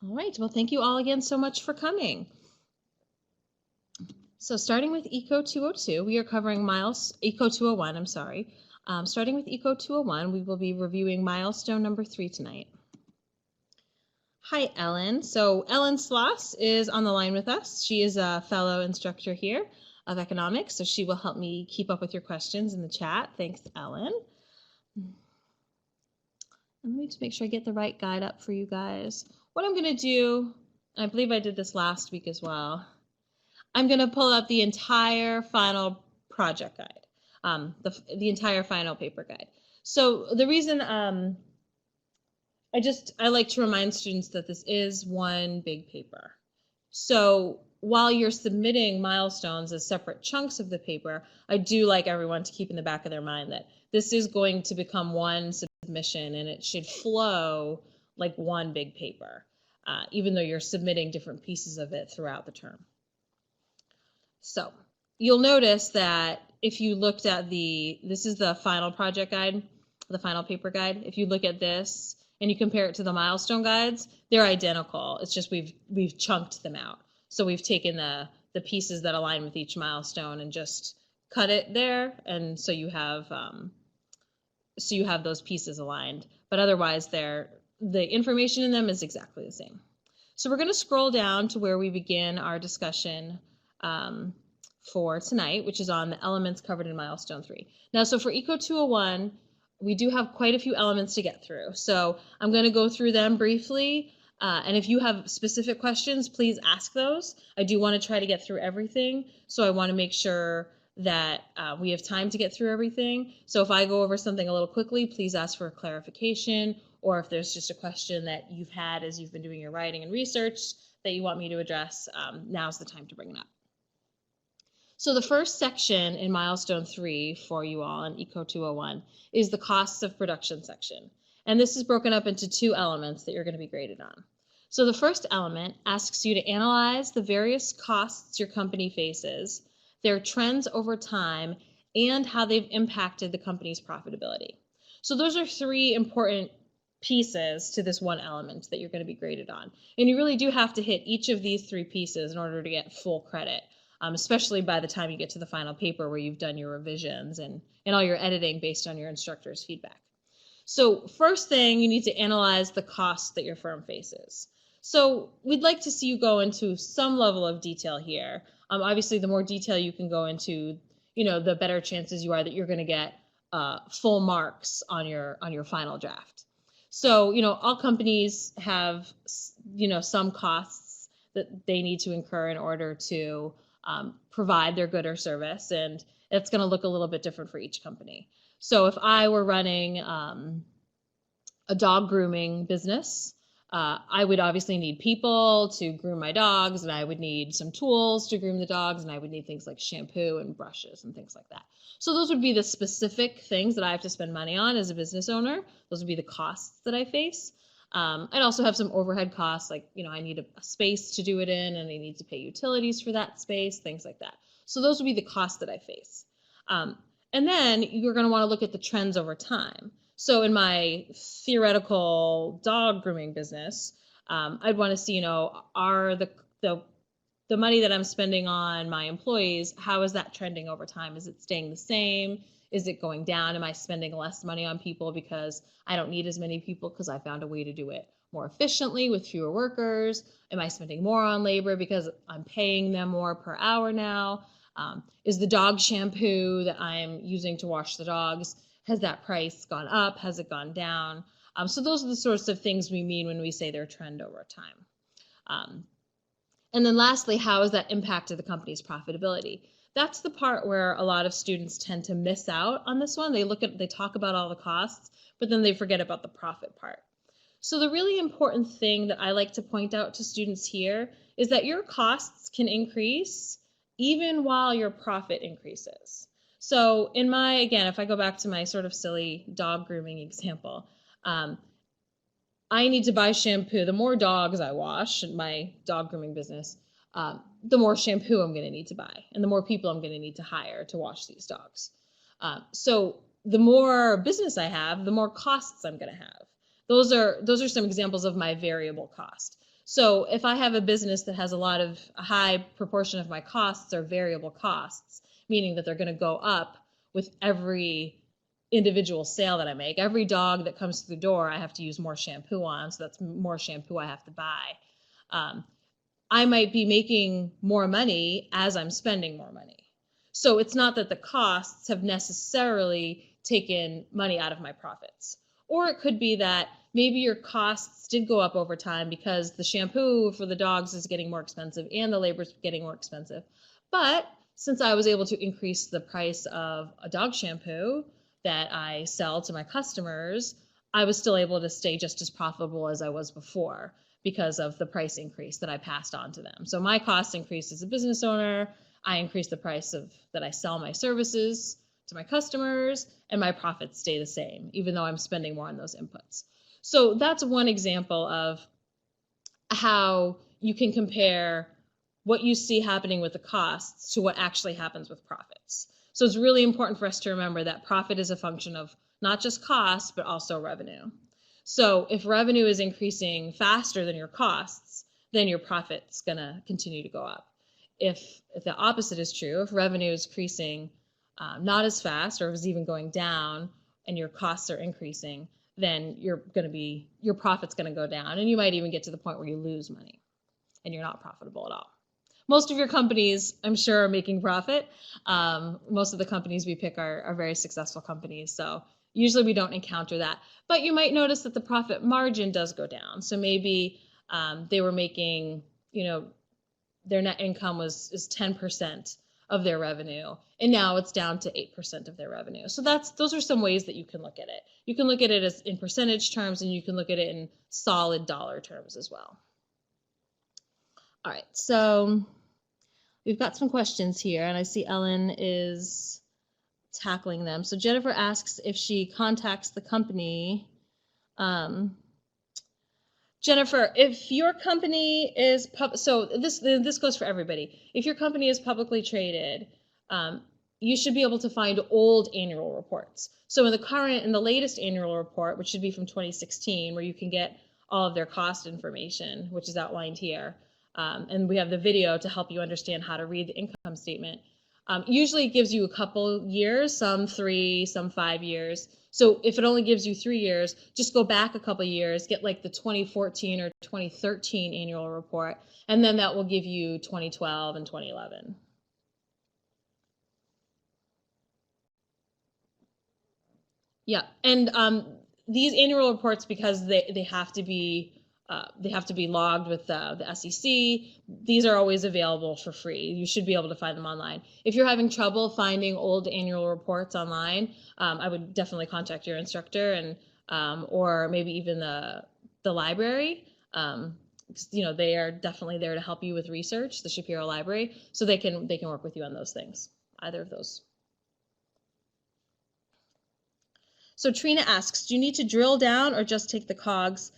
All right, well, thank you all again so much for coming. So starting with ECO 202, we are covering ECO 201, I'm sorry. Starting with ECO 201, we will be reviewing milestone number 3 tonight. Hi, Ellen. So Ellen Sloss is on the line with us. She is a fellow instructor here of economics, so she will help me keep up with your questions in the chat. Thanks, Ellen. And let me just make sure I get the right guide up for you guys. What I'm going to do, and I believe I did this last week as well, I'm going to pull up the entire final project guide, the entire final paper guide. So the reason I like to remind students that this is one big paper. So while you're submitting milestones as separate chunks of the paper, I do like everyone to keep in the back of their mind that this is going to become one submission and it should flow like one big paper, even though you're submitting different pieces of it throughout the term. So you'll notice that if you looked at this is the final project guide, the final paper guide. If you look at this and you compare it to the milestone guides, they're identical. It's just we've chunked them out. So we've taken the pieces that align with each milestone and just cut it there, and so you have those pieces aligned. But otherwise, the information in them is exactly the same. So we're going to scroll down to where we begin our discussion for tonight, which is on the elements covered in milestone 3. Now, so for ECO 201, we do have quite a few elements to get through. So I'm going to go through them briefly. And if you have specific questions, please ask those. I do want to try to get through everything. So I want to make sure that we have time to get through everything. So if I go over something a little quickly, please ask for a clarification. Or if there's just a question that you've had as you've been doing your writing and research that you want me to address, now's the time to bring it up. So the first section in milestone 3 for you all in ECO 201 is the costs of production section. And this is broken up into 2 elements that you're going to be graded on. So the first element asks you to analyze the various costs your company faces, their trends over time, and how they've impacted the company's profitability. So those are 3 important pieces to this one element that you're going to be graded on. And you really do have to hit each of these 3 pieces in order to get full credit. Especially by the time you get to the final paper where you've done your revisions and all your editing based on your instructor's feedback. So first thing, you need to analyze the costs that your firm faces. So we'd like to see you go into some level of detail here. Obviously, the more detail you can go into, the better chances you are that you're going to get full marks on your final draft. So, all companies have, some costs that they need to incur in order to provide their good or service, and it's going to look a little bit different for each company. So if I were running a dog grooming business, I would obviously need people to groom my dogs, and I would need some tools to groom the dogs, and I would need things like shampoo and brushes and things like that. So those would be the specific things that I have to spend money on as a business owner. Those would be the costs that I face. I'd also have some overhead costs, like, I need a space to do it in, and I need to pay utilities for that space, things like that. So those would be the costs that I face. And then you're going to want to look at the trends over time. So in my theoretical dog grooming business, I'd want to see, are the money that I'm spending on my employees, how is that trending over time? Is it staying the same? Is it going down? Am I spending less money on people because I don't need as many people because I found a way to do it more efficiently with fewer workers? Am I spending more on labor because I'm paying them more per hour now? Is the dog shampoo that I'm using to wash the dogs, has that price gone up? Has it gone down? So those are the sorts of things we mean when we say their trend over time. And then lastly, how has that impacted the company's profitability? That's the part where a lot of students tend to miss out on this one. They talk about all the costs, but then they forget about the profit part. So the really important thing that I like to point out to students here is that your costs can increase even while your profit increases. So again, if I go back to my sort of silly dog grooming example, I need to buy shampoo. The more dogs I wash in my dog grooming business, the more shampoo I'm going to need to buy, and the more people I'm going to need to hire to wash these dogs. So the more business I have, the more costs I'm going to have. Those are some examples of my variable cost. So if I have a business that has a high proportion of my costs are variable costs, meaning that they're going to go up with every individual sale that I make. Every dog that comes through the door, I have to use more shampoo on, so that's more shampoo I have to buy. I might be making more money as I'm spending more money. So it's not that the costs have necessarily taken money out of my profits. Or it could be that maybe your costs did go up over time because the shampoo for the dogs is getting more expensive and the labor is getting more expensive. But since I was able to increase the price of a dog shampoo that I sell to my customers, I was still able to stay just as profitable as I was before because of the price increase that I passed on to them. So my cost increased as a business owner. I increased the price that I sell my services to my customers, and my profits stay the same, even though I'm spending more on those inputs. So that's one example of how you can compare what you see happening with the costs to what actually happens with profits. So it's really important for us to remember that profit is a function of not just cost, but also revenue. So if revenue is increasing faster than your costs, then your profit's gonna continue to go up. If the opposite is true, if revenue is increasing not as fast, or is even going down, and your costs are increasing, then your profit's gonna go down, and you might even get to the point where you lose money and you're not profitable at all. Most of your companies, I'm sure, are making profit. Most of the companies we pick are very successful companies, so usually we don't encounter that. But you might notice that the profit margin does go down. So maybe they were making, their net income is 10% of their revenue, and now it's down to 8% of their revenue. So those are some ways that you can look at it. You can look at it as in percentage terms, and you can look at it in solid dollar terms as well. All right, so we've got some questions here, and I see Ellen is tackling them. So Jennifer asks if she contacts the company. Jennifer, if your company is so this goes for everybody. If your company is publicly traded, you should be able to find old annual reports. So in the latest annual report, which should be from 2016, where you can get all of their cost information, which is outlined here, and we have the video to help you understand how to read the income statement. Usually it gives you a couple years, some 3, some 5 years. So if it only gives you 3 years, just go back a couple years, get like the 2014 or 2013 annual report, and then that will give you 2012 and 2011. Yeah, and these annual reports, because they have to be logged with the SEC. These are always available for free. You should be able to find them online. If you're having trouble finding old annual reports online, I would definitely contact your instructor and or maybe even the library. They are definitely there to help you with research, the Shapiro Library, so they can work with you on those things, either of those. So Trina asks, do you need to drill down or just take the COGS?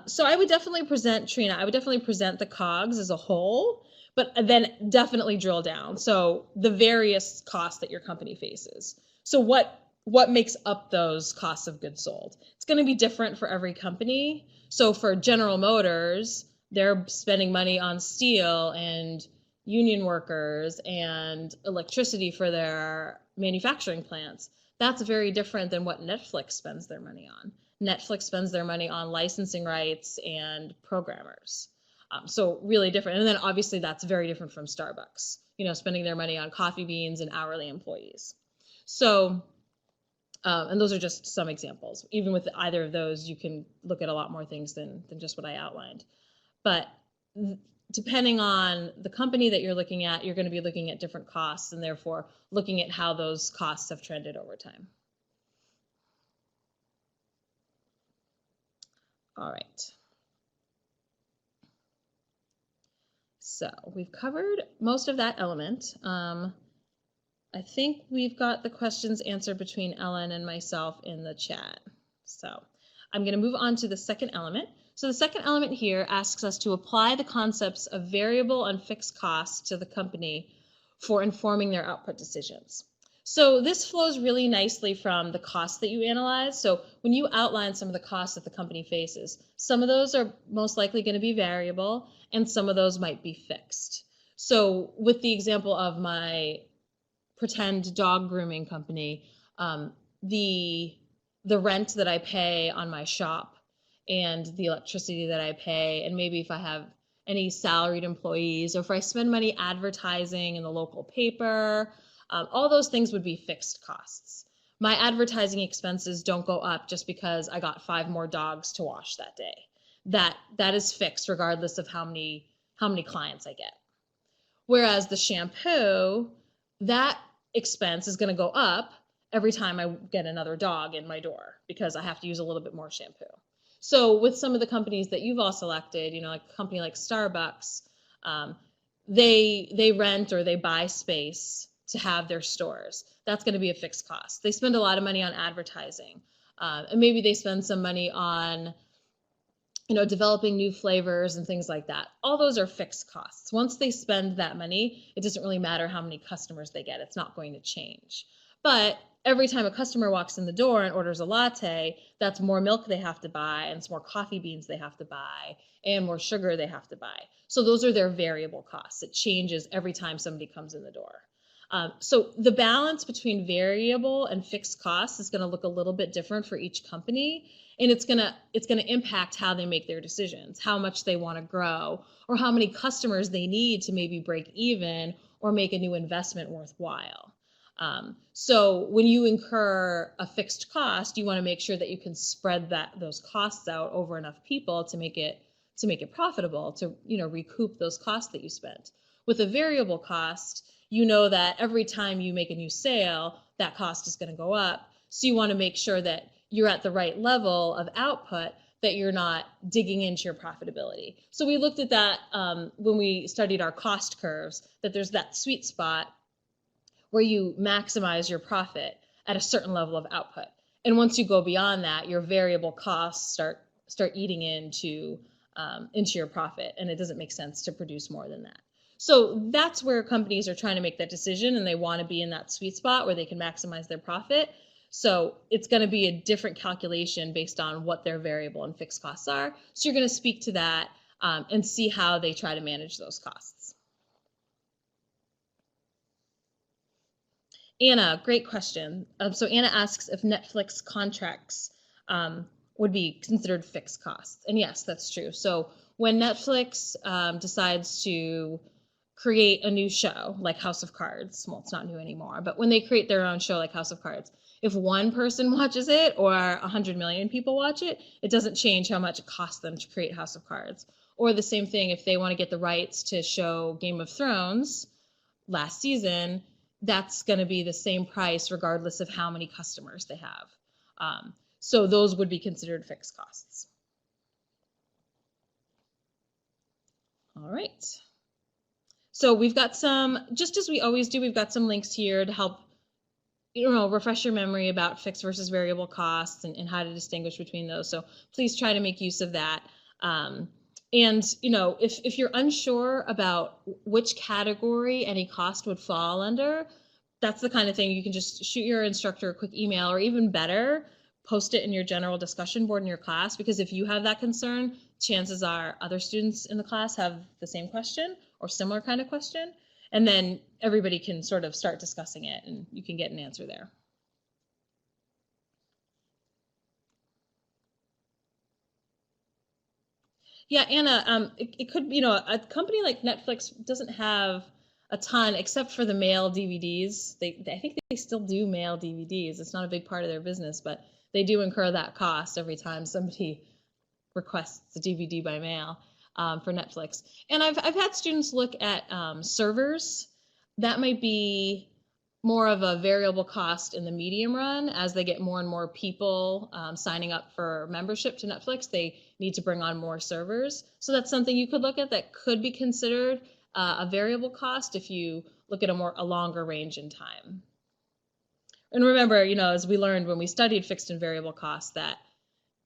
So I would definitely present, Trina, I would definitely present the COGS as a whole, but then definitely drill down. So the various costs that your company faces. So what makes up those costs of goods sold? It's going to be different for every company. So for General Motors, they're spending money on steel and union workers and electricity for their manufacturing plants. That's very different than what Netflix spends their money on. Netflix spends their money on licensing rights and programmers. So really different. And then obviously that's very different from Starbucks, spending their money on coffee beans and hourly employees. So, and those are just some examples. Even with either of those, you can look at a lot more things than just what I outlined. But depending on the company that you're looking at, you're going to be looking at different costs and therefore looking at how those costs have trended over time. All right. So we've covered most of that element. I think we've got the questions answered between Ellen and myself in the chat. So I'm going to move on to the second element. So the second element here asks us to apply the concepts of variable and fixed costs to the company for informing their output decisions. So this flows really nicely from the costs that you analyze. So when you outline some of the costs that the company faces, some of those are most likely going to be variable and some of those might be fixed. So with the example of my pretend dog grooming company, the rent that I pay on my shop and the electricity that I pay, and maybe if I have any salaried employees or if I spend money advertising in the local paper, all those things would be fixed costs. My advertising expenses don't go up just because I got 5 more dogs to wash that day. That is fixed regardless of how many clients I get. Whereas the shampoo, that expense is going to go up every time I get another dog in my door because I have to use a little bit more shampoo. So with some of the companies that you've all selected, like a company like Starbucks, they rent or they buy space to have their stores. That's going to be a fixed cost. They spend a lot of money on advertising, and maybe they spend some money on developing new flavors and things like that. All those are fixed costs. Once they spend that money, it doesn't really matter how many customers they get. It's not going to change. But every time a customer walks in the door and orders a latte, that's more milk they have to buy, and it's more coffee beans they have to buy, and more sugar they have to buy. So those are their variable costs. It changes every time somebody comes in the door. So the balance between variable and fixed costs is going to look a little bit different for each company. And it's gonna impact how they make their decisions, how much they want to grow, or how many customers they need to maybe break even or make a new investment worthwhile. So when you incur a fixed cost, you want to make sure that you can spread those costs out over enough people to make it profitable, to recoup those costs that you spent. With a variable cost, you know that every time you make a new sale, that cost is going to go up. So you want to make sure that you're at the right level of output, that you're not digging into your profitability. So we looked at that when we studied our cost curves, that there's that sweet spot where you maximize your profit at a certain level of output. And once you go beyond that, your variable costs start eating into your profit, and it doesn't make sense to produce more than that. So that's where companies are trying to make that decision, and they want to be in that sweet spot where they can maximize their profit. So it's going to be a different calculation based on what their variable and fixed costs are. So you're going to speak to that and see how they try to manage those costs. Anna, great question. So Anna asks if Netflix contracts would be considered fixed costs. And yes, that's true. So when Netflix decides to create a new show like House of Cards, well, it's not new anymore, but when they create their own show like House of Cards, if one person watches it or 100 million people watch it, it doesn't change how much it costs them to create House of Cards. Or the same thing, if they want to get the rights to show Game of Thrones last season, that's going to be the same price regardless of how many customers they have. So those would be considered fixed costs. All right. So we've got some, just as we always do, we've got some links here to help refresh your memory about fixed versus variable costs and how to distinguish between those. So please try to make use of that. And if you're unsure about which category any cost would fall under, that's the kind of thing you can just shoot your instructor a quick email, or even better, post it in your general discussion board in your class, because if you have that concern, chances are other students in the class have the same question or similar kind of question, and then everybody can sort of start discussing it and you can get an answer there. Yeah, Anna, it could, a company like Netflix doesn't have a ton except for the mail DVDs. I think they still do mail DVDs. It's not a big part of their business, but they do incur that cost every time somebody requests a DVD by mail for Netflix. And I've had students look at servers. That might be more of a variable cost in the medium run. As they get more and more people signing up for membership to Netflix, they need to bring on more servers. So that's something you could look at that could be considered a variable cost if you look at a longer range in time. And remember, as we learned when we studied fixed and variable costs, that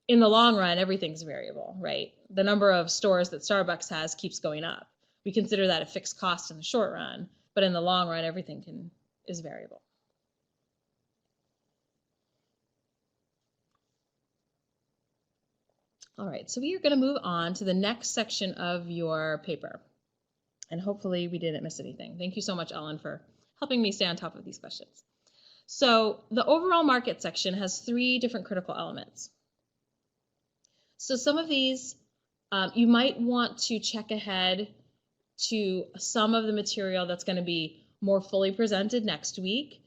in the long run, everything's variable, right? The number of stores that Starbucks has keeps going up. We consider that a fixed cost in the short run, but in the long run, everything is variable. All right, so we are going to move on to the next section of your paper. And hopefully we didn't miss anything. Thank you so much, Ellen, for helping me stay on top of these questions. So the overall market section has 3 different critical elements. So some of these, you might want to check ahead to some of the material that's going to be more fully presented next week.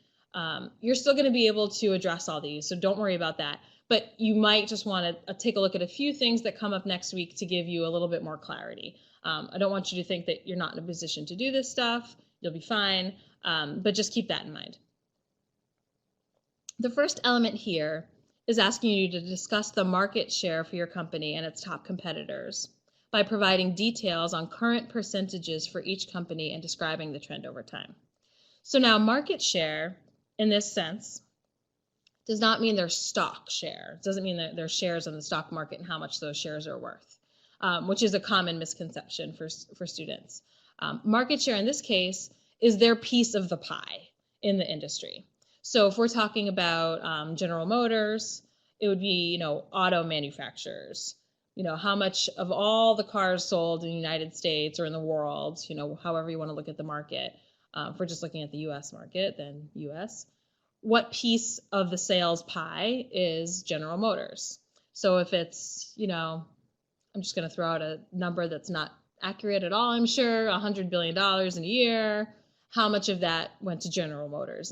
You're still going to be able to address all these, so don't worry about that. But you might just want to take a look at a few things that come up next week to give you a little bit more clarity. I don't want you to think that you're not in a position to do this stuff. You'll be fine, but just keep that in mind. The first element here is asking you to discuss the market share for your company and its top competitors by providing details on current percentages for each company and describing the trend over time. So now market share, in this sense, does not mean their stock share. It doesn't mean that their shares in the stock market and how much those shares are worth, which is a common misconception for students. Market share in this case is their piece of the pie in the industry. So if we're talking about General Motors, it would be, auto manufacturers. How much of all the cars sold in the United States or in the world, however you want to look at the market. If we're just looking at the US market, then US. What piece of the sales pie is General Motors? So if it's, I'm just going to throw out a number that's not accurate at all, I'm sure, $100 billion in a year. How much of that went to General Motors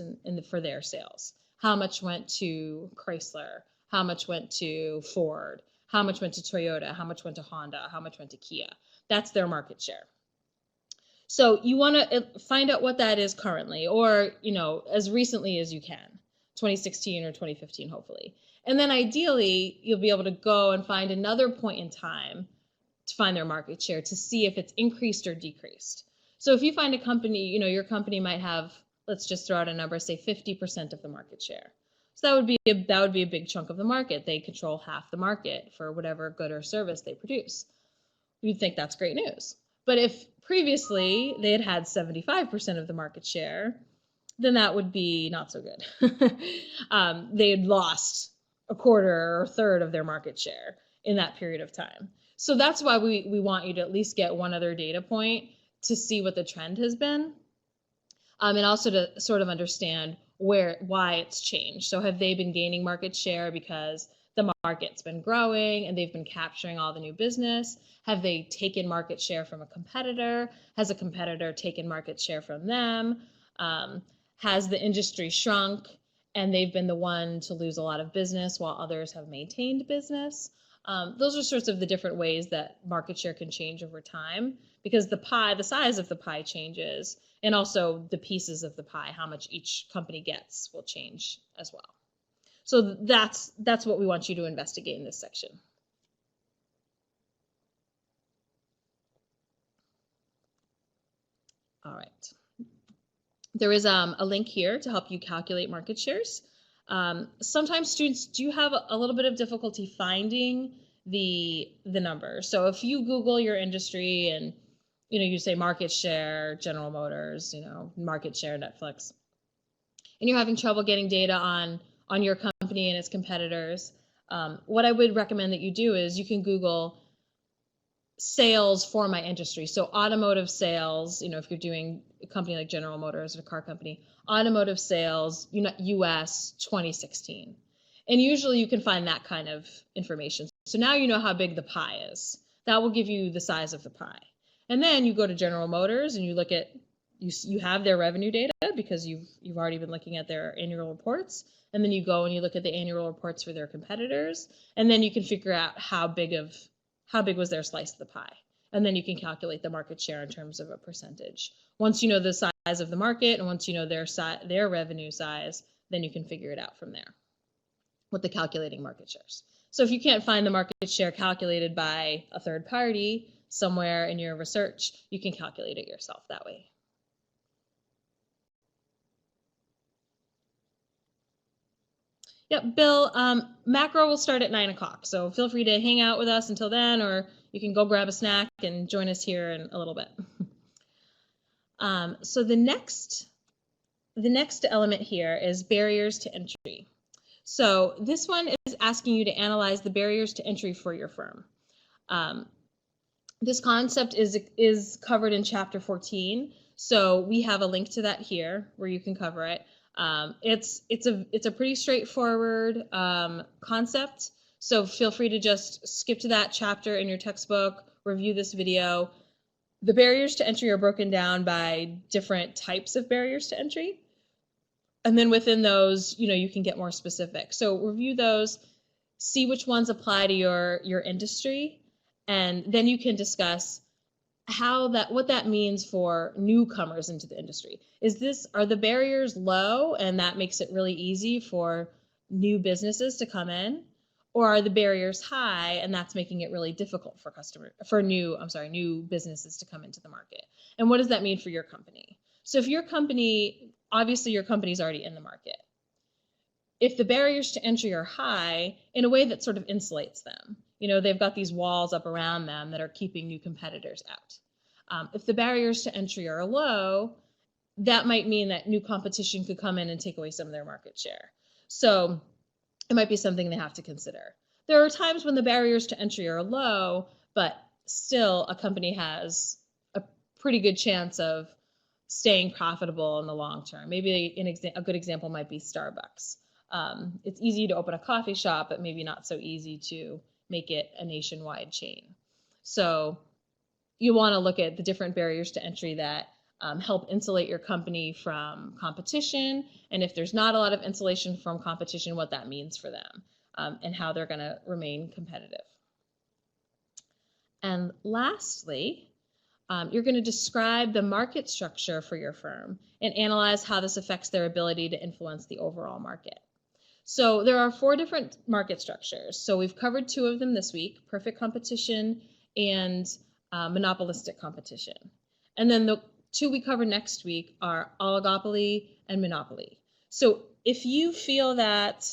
for their sales? How much went to Chrysler? How much went to Ford? How much went to Toyota? How much went to Honda? How much went to Kia? That's their market share. So you want to find out what that is currently, or, as recently as you can, 2016 or 2015, hopefully. And then ideally, you'll be able to go and find another point in time to find their market share to see if it's increased or decreased. So if you find a company, your company might have, let's just throw out a number, say 50% of the market share. So that would be a big chunk of the market. They control half the market for whatever good or service they produce. You'd think that's great news. But if previously they had 75% of the market share, then that would be not so good. They had lost a quarter or a third of their market share in that period of time. So that's why we want you to at least get one other data point to see what the trend has been, and also to sort of understand why it's changed. So have they been gaining market share because the market's been growing and they've been capturing all the new business? Have they taken market share from a competitor? Has a competitor taken market share from them? Has the industry shrunk and they've been the one to lose a lot of business while others have maintained business? Those are sorts of the different ways that market share can change over time, because the size of the pie changes, and also the pieces of the pie, how much each company gets, will change as well. So that's what we want you to investigate in this section. All right. There is a link here to help you calculate market shares. Sometimes students do have a little bit of difficulty finding the numbers. So if you Google your industry and you say market share General Motors, market share Netflix, and you're having trouble getting data on your company and its competitors, what I would recommend that you do is you can Google sales for my industry. So automotive sales, if you're doing a company like General Motors or a car company, automotive sales, US 2016. And usually you can find that kind of information. So now you know how big the pie is. That will give you the size of the pie. And then you go to General Motors and you look at, you have their revenue data because you've already been looking at their annual reports. And then you go and you look at the annual reports for their competitors. And then you can figure out how big was their slice of the pie. And then you can calculate the market share in terms of a percentage. Once you know the size of the market and once you know their revenue size, then you can figure it out from there with the calculating market shares. So if you can't find the market share calculated by a third party somewhere in your research, you can calculate it yourself that way. Yep, Bill, macro will start at 9 o'clock, so feel free to hang out with us until then, or you can go grab a snack and join us here in a little bit. So the next element here is barriers to entry. So this one is asking you to analyze the barriers to entry for your firm. This concept is covered in chapter 14, so we have a link to that here where you can cover it. It's a pretty straightforward concept, so feel free to just skip to that chapter in your textbook, review this video. The barriers to entry are broken down by different types of barriers to entry, and then within those, you can get more specific. So review those, see which ones apply to your industry, and then you can discuss what that means for newcomers into the industry. Are the barriers low and that makes it really easy for new businesses to come in? Or are the barriers high and that's making it really difficult for new businesses to come into the market? And what does that mean for your company? So if obviously your company's already in the market. If the barriers to entry are high, in a way that sort of insulates them, they've got these walls up around them that are keeping new competitors out. If the barriers to entry are low, that might mean that new competition could come in and take away some of their market share. So it might be something they have to consider. There are times when the barriers to entry are low, but still a company has a pretty good chance of staying profitable in the long term. Maybe a good example might be Starbucks. It's easy to open a coffee shop, but maybe not so easy to make it a nationwide chain. So you want to look at the different barriers to entry that help insulate your company from competition, and if there's not a lot of insulation from competition, what that means for them, and how they're going to remain competitive. And lastly, you're going to describe the market structure for your firm and analyze how this affects their ability to influence the overall market. So there are 4 different market structures. So we've covered 2 of them this week: perfect competition and monopolistic competition. And then the 2 we cover next week are oligopoly and monopoly. So if you feel that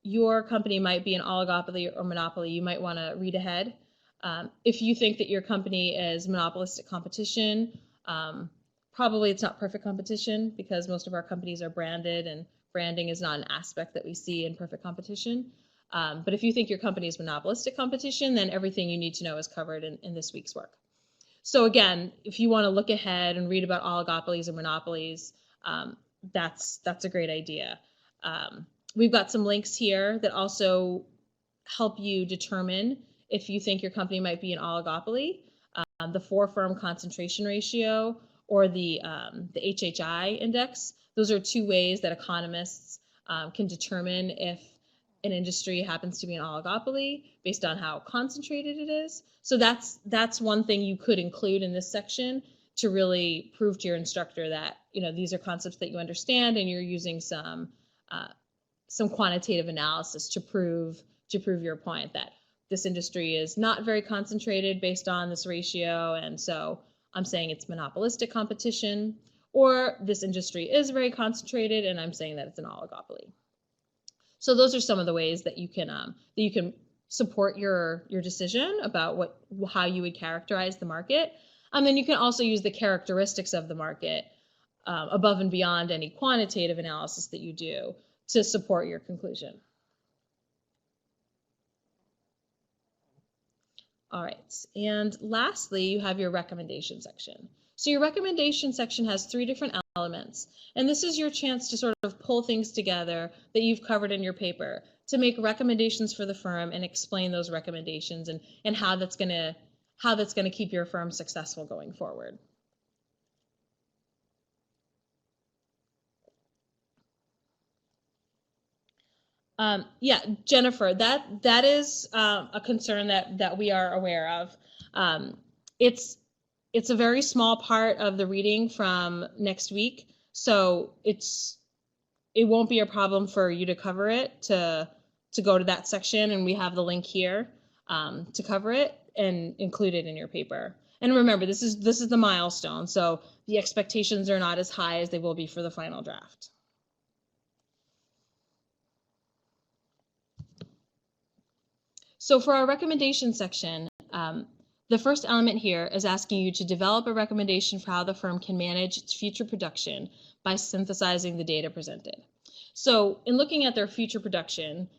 your company might be an oligopoly or monopoly, you might want to read ahead. If you think that your company is monopolistic competition, probably it's not perfect competition, because most of our companies are branded, and branding is not an aspect that we see in perfect competition. But if you think your company is monopolistic competition, then everything you need to know is covered in this week's work. So again, if you want to look ahead and read about oligopolies and monopolies, that's a great idea. We've got some links here that also help you determine if you think your company might be an oligopoly. The 4-firm concentration ratio, or the HHI index. Those are 2 ways that economists can determine if an industry happens to be an oligopoly based on how concentrated it is. So that's one thing you could include in this section to really prove to your instructor that these are concepts that you understand, and you're using some quantitative analysis to prove your point that this industry is not very concentrated based on this ratio, and so I'm saying it's monopolistic competition. Or this industry is very concentrated, and I'm saying that it's an oligopoly. So those are some of the ways that you can support your decision about how you would characterize the market. And then you can also use the characteristics of the market above and beyond any quantitative analysis that you do to support your conclusion. All right, and lastly, you have your recommendation section. So your recommendation section has 3 different elements, and this is your chance to sort of pull things together that you've covered in your paper to make recommendations for the firm and explain those recommendations and how that's going to keep your firm successful going forward. Yeah, Jennifer, that is a concern that we are aware of. It's a very small part of the reading from next week, so it won't be a problem for you to cover it, to go to that section, and we have the link here to cover it and include it in your paper. And remember, this is the milestone, so the expectations are not as high as they will be for the final draft. So for our recommendation section, the first element here is asking you to develop a recommendation for how the firm can manage its future production by synthesizing the data presented. So in looking at their future production,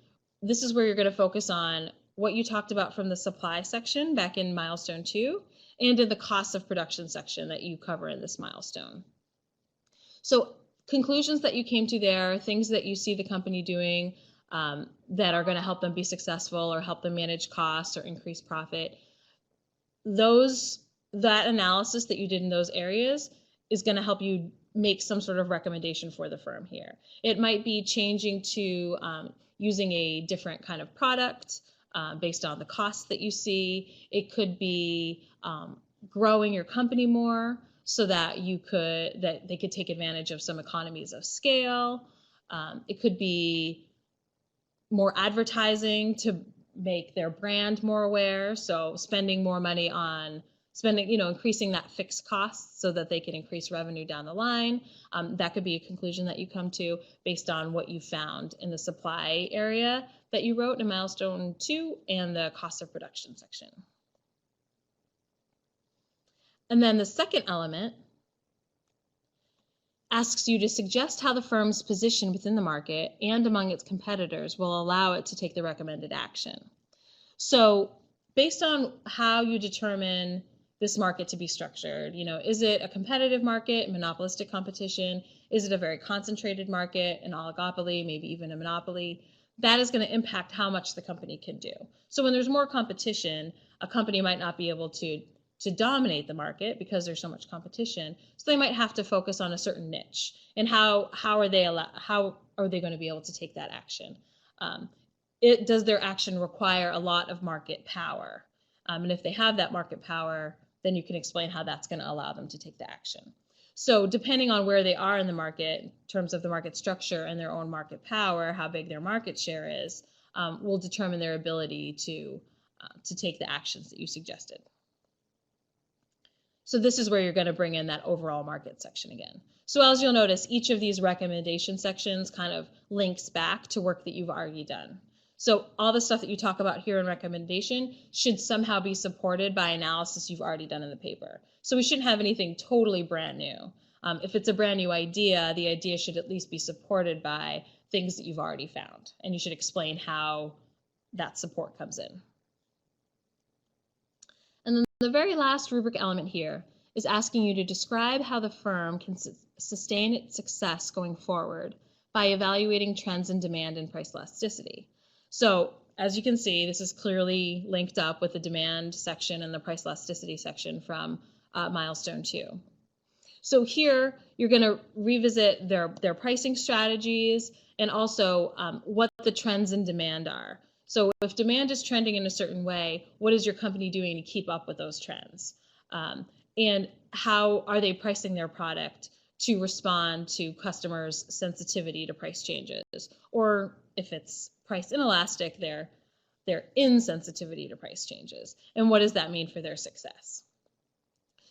this is where you're going to focus on what you talked about from the supply section back in Milestone 2 and in the cost of production section that you cover in this milestone. So conclusions that you came to there, things that you see the company doing that are going to help them be successful or help them manage costs or increase profit, that analysis that you did in those areas is going to help you make some sort of recommendation for the firm here. It might be changing to using a different kind of product based on the costs that you see. It could be growing your company more so that they could take advantage of some economies of scale. It could be more advertising to make their brand more aware. So spending more money on increasing that fixed cost so that they can increase revenue down the line. That could be a conclusion that you come to based on what you found in the supply area that you wrote in Milestone 2 and the cost of production section. And then the second element asks you to suggest how the firm's position within the market and among its competitors will allow it to take the recommended action. So based on how you determine this market to be structured, is it a competitive market, monopolistic competition? Is it a very concentrated market, an oligopoly, maybe even a monopoly? That is going to impact how much the company can do. So when there's more competition, a company might not be able to dominate the market because there's so much competition. So they might have to focus on a certain niche. And how are they going to be able to take that action? Does their action require a lot of market power? And if they have that market power, then you can explain how that's going to allow them to take the action. So depending on where they are in the market, in terms of the market structure and their own market power, how big their market share is, will determine their ability to take the actions that you suggested. So this is where you're going to bring in that overall market section again. So as you'll notice, each of these recommendation sections kind of links back to work that you've already done. So all the stuff that you talk about here in recommendation should somehow be supported by analysis you've already done in the paper. So we shouldn't have anything totally brand new. If it's a brand new idea, the idea should at least be supported by things that you've already found. And you should explain how that support comes in. And then the very last rubric element here is asking you to describe how the firm can sustain its success going forward by evaluating trends in demand and price elasticity. So as you can see, this is clearly linked up with the demand section and the price elasticity section from Milestone 2. So here you're going to revisit their pricing strategies and also what the trends in demand are. So if demand is trending in a certain way, what is your company doing to keep up with those trends? And how are they pricing their product to respond to customers' sensitivity to price changes? Or if it's price inelastic, their insensitivity to price changes. And what does that mean for their success?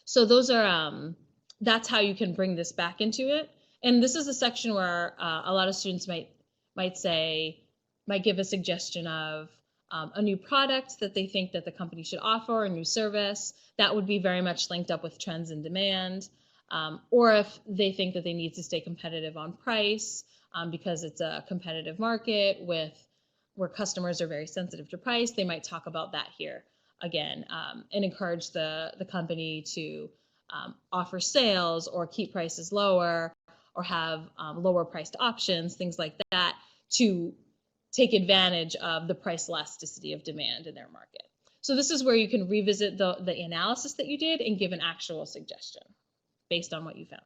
So those are, that's how you can bring this back into it. And this is a section where a lot of students might give a suggestion of a new product that they think that the company should offer, or a new service. That would be very much linked up with trends in demand. Or if they think that they need to stay competitive on price because it's a competitive market where customers are very sensitive to price, they might talk about that here again and encourage the company to offer sales or keep prices lower or have lower priced options, things like that, to take advantage of the price elasticity of demand in their market. So this is where you can revisit the analysis that you did and give an actual suggestion based on what you found.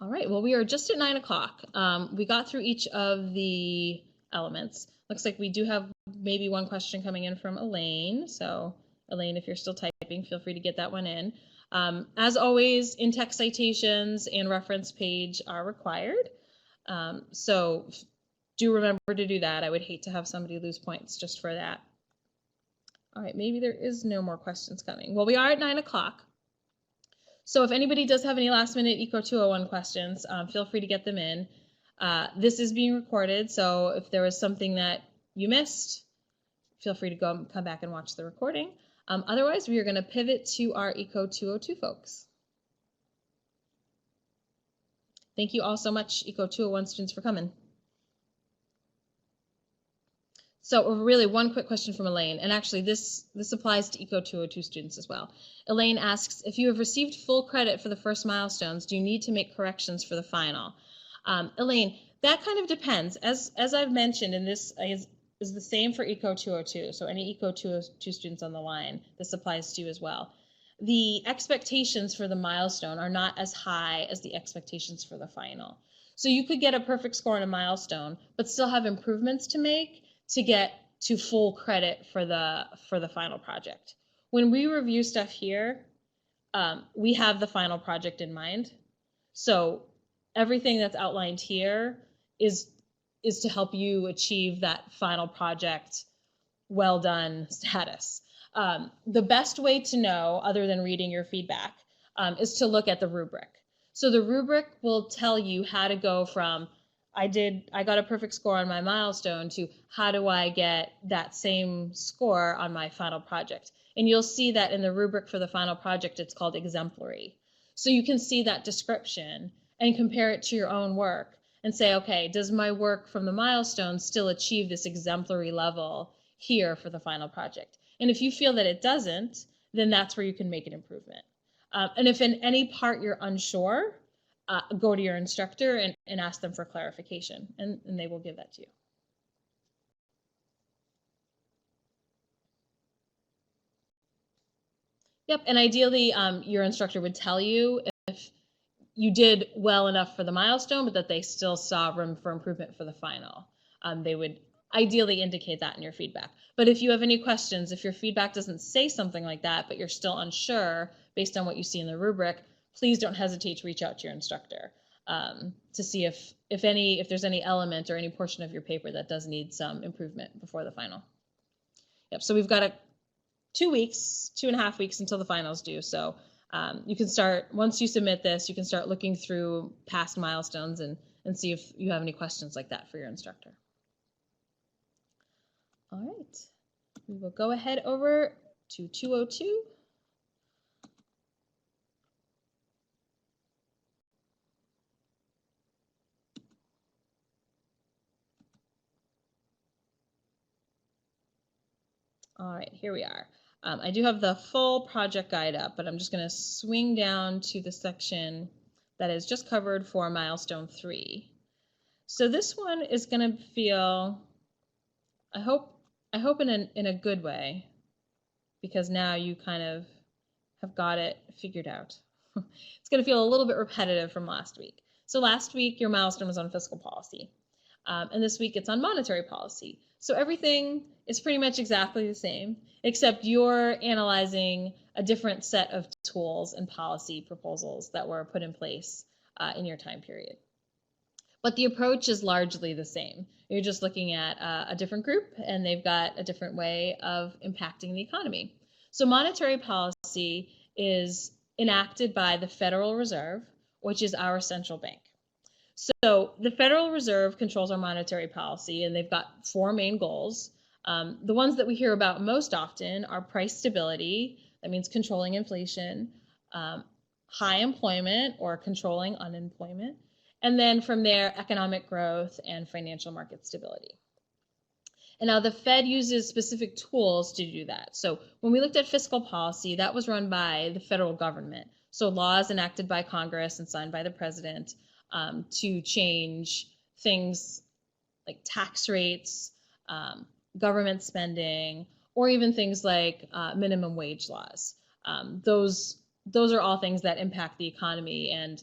All right, well, we are just at 9 o'clock. We got through each of the elements. Looks like we do have maybe one question coming in from Elaine. So Elaine, if you're still typing, feel free to get that one in. As always, in-text citations and reference page are required. So do remember to do that. I would hate to have somebody lose points just for that. All right, maybe there is no more questions coming. Well, we are at 9 o'clock. So if anybody does have any last-minute ECO 201 questions, feel free to get them in. This is being recorded, so if there was something that you missed, feel free to come back and watch the recording. Otherwise, we are going to pivot to our ECO 202 folks. Thank you all so much, ECO 201 students, for coming. So really one quick question from Elaine, and actually this applies to Eco 202 students as well. Elaine asks, if you have received full credit for the first milestones, do you need to make corrections for the final? Elaine, that kind of depends. As I've mentioned, and this is the same for Eco 202, so any Eco 202 students on the line, this applies to you as well. The expectations for the milestone are not as high as the expectations for the final. So you could get a perfect score on a milestone, but still have improvements to make to get to full credit for the final project. When we review stuff here, we have the final project in mind. So everything that's outlined here is to help you achieve that final project well done status. The best way to know, other than reading your feedback, is to look at the rubric. So the rubric will tell you how to go from I got a perfect score on my milestone to how do I get that same score on my final project. And you'll see that in the rubric for the final project, it's called exemplary. So you can see that description and compare it to your own work and say, okay, does my work from the milestone still achieve this exemplary level here for the final project? And if you feel that it doesn't, then that's where you can make an improvement. And if in any part you're unsure, go to your instructor and ask them for clarification, and they will give that to you. Yep, and ideally your instructor would tell you if you did well enough for the milestone, but that they still saw room for improvement for the final. They would ideally indicate that in your feedback. But if you have any questions, if your feedback doesn't say something like that, but you're still unsure based on what you see in the rubric, please don't hesitate to reach out to your instructor to see if there's any element or any portion of your paper that does need some improvement before the final. Yep, so we've got 2.5 weeks until the finals due. So you can start, once you submit this, you can start looking through past milestones and see if you have any questions like that for your instructor. All right, we will go ahead over to 202. All right, here we are. I do have the full project guide up, but I'm just going to swing down to the section that is just covered for milestone 3. So this one is going to feel, I hope in a good way, because now you kind of have got it figured out. It's going to feel a little bit repetitive from last week. So last week your milestone was on fiscal policy, and this week it's on monetary policy. So everything is pretty much exactly the same, except you're analyzing a different set of tools and policy proposals that were put in place in your time period. But the approach is largely the same. You're just looking at a different group, and they've got a different way of impacting the economy. So monetary policy is enacted by the Federal Reserve, which is our central bank. So the Federal Reserve controls our monetary policy, and they've got 4 main goals. The ones that we hear about most often are price stability, that means controlling inflation, high employment or controlling unemployment, and then from there, economic growth and financial market stability. And now the Fed uses specific tools to do that. So when we looked at fiscal policy, that was run by the federal government. So laws enacted by Congress and signed by the president to change things like tax rates, government spending, or even things like minimum wage laws. Those are all things that impact the economy, and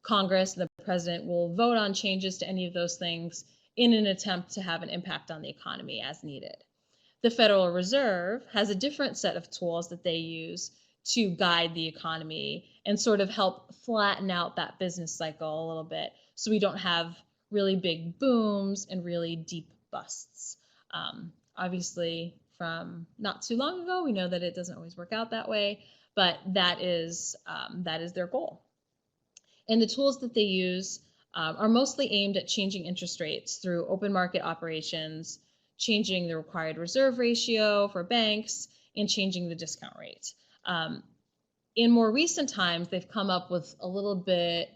Congress and the president will vote on changes to any of those things in an attempt to have an impact on the economy as needed. The Federal Reserve has a different set of tools that they use to guide the economy and sort of help flatten out that business cycle a little bit so we don't have really big booms and really deep busts. Obviously, from not too long ago, we know that it doesn't always work out that way, but that is their goal. And the tools that they use are mostly aimed at changing interest rates through open market operations, changing the required reserve ratio for banks, and changing the discount rate. In more recent times, they've come up with a little bit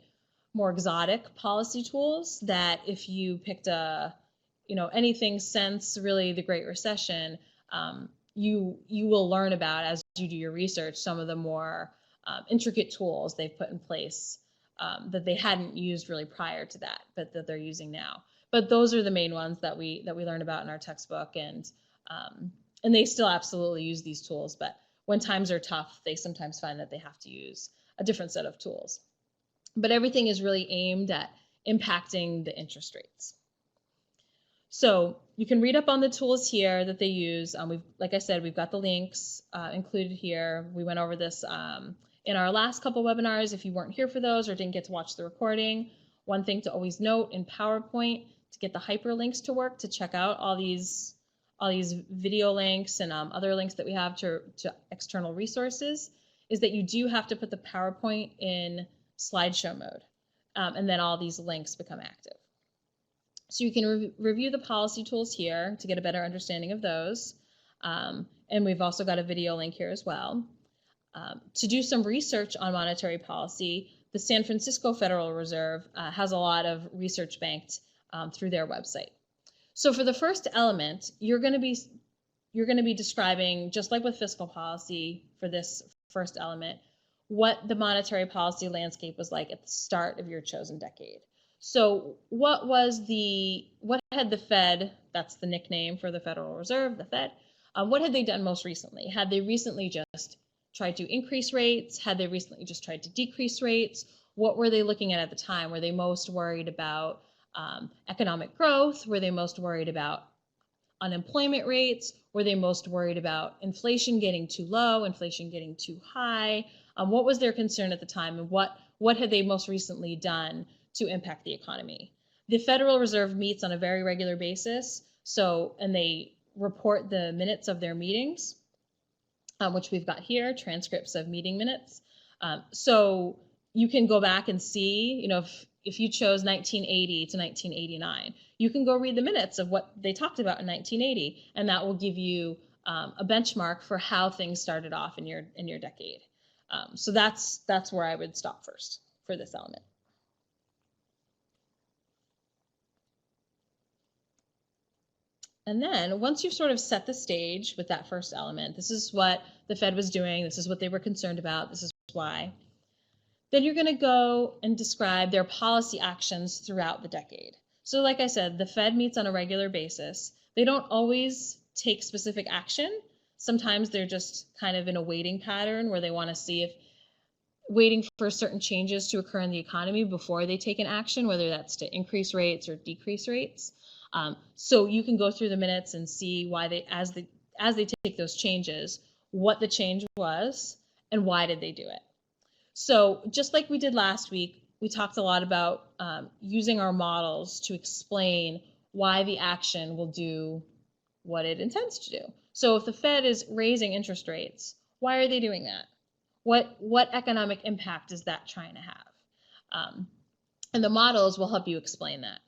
more exotic policy tools that if you picked a anything since really the Great Recession, you will learn about, as you do your research, some of the more intricate tools they've put in place that they hadn't used really prior to that, but that they're using now. But those are the main ones that we learn about in our textbook, and they still absolutely use these tools. But when times are tough, they sometimes find that they have to use a different set of tools. But everything is really aimed at impacting the interest rates. So you can read up on the tools here that they use. Like I said, we've got the links included here. We went over this in our last couple webinars. If you weren't here for those or didn't get to watch the recording, one thing to always note in PowerPoint, to get the hyperlinks to work, to check out all these video links and other links that we have to external resources, is that you do have to put the PowerPoint in slideshow mode, and then all these links become active. So you can review the policy tools here to get a better understanding of those. And we've also got a video link here as well. To do some research on monetary policy, the San Francisco Federal Reserve has a lot of research banked through their website. So for the first element, you're going to be describing, just like with fiscal policy for this first element, what the monetary policy landscape was like at the start of your chosen decade. So what had the Fed, that's the nickname for the Federal Reserve, the Fed, what had they done most recently? Had they recently just tried to increase rates? Had they recently just tried to decrease rates? What were they looking at the time? Were they most worried about economic growth? Were they most worried about unemployment rates? Were they most worried about inflation getting too low, inflation getting too high? What was their concern at the time, and what had they most recently done to impact the economy? The Federal Reserve meets on a very regular basis, and they report the minutes of their meetings, which we've got here, transcripts of meeting minutes. So you can go back and see, if you chose 1980 to 1989, you can go read the minutes of what they talked about in 1980, and that will give you a benchmark for how things started off in your decade. So that's where I would stop first for this element. And then once you've sort of set the stage with that first element, this is what the Fed was doing, this is what they were concerned about, this is why, then you're going to go and describe their policy actions throughout the decade. So like I said, the Fed meets on a regular basis. They don't always take specific action. Sometimes they're just kind of in a waiting pattern where they want to see if waiting for certain changes to occur in the economy before they take an action, whether that's to increase rates or decrease rates. So you can go through the minutes and see why they, as they take those changes, what the change was and why did they do it. So just like we did last week, we talked a lot about using our models to explain why the action will do what it intends to do. So if the Fed is raising interest rates, why are they doing that? What economic impact is that trying to have? And the models will help you explain that.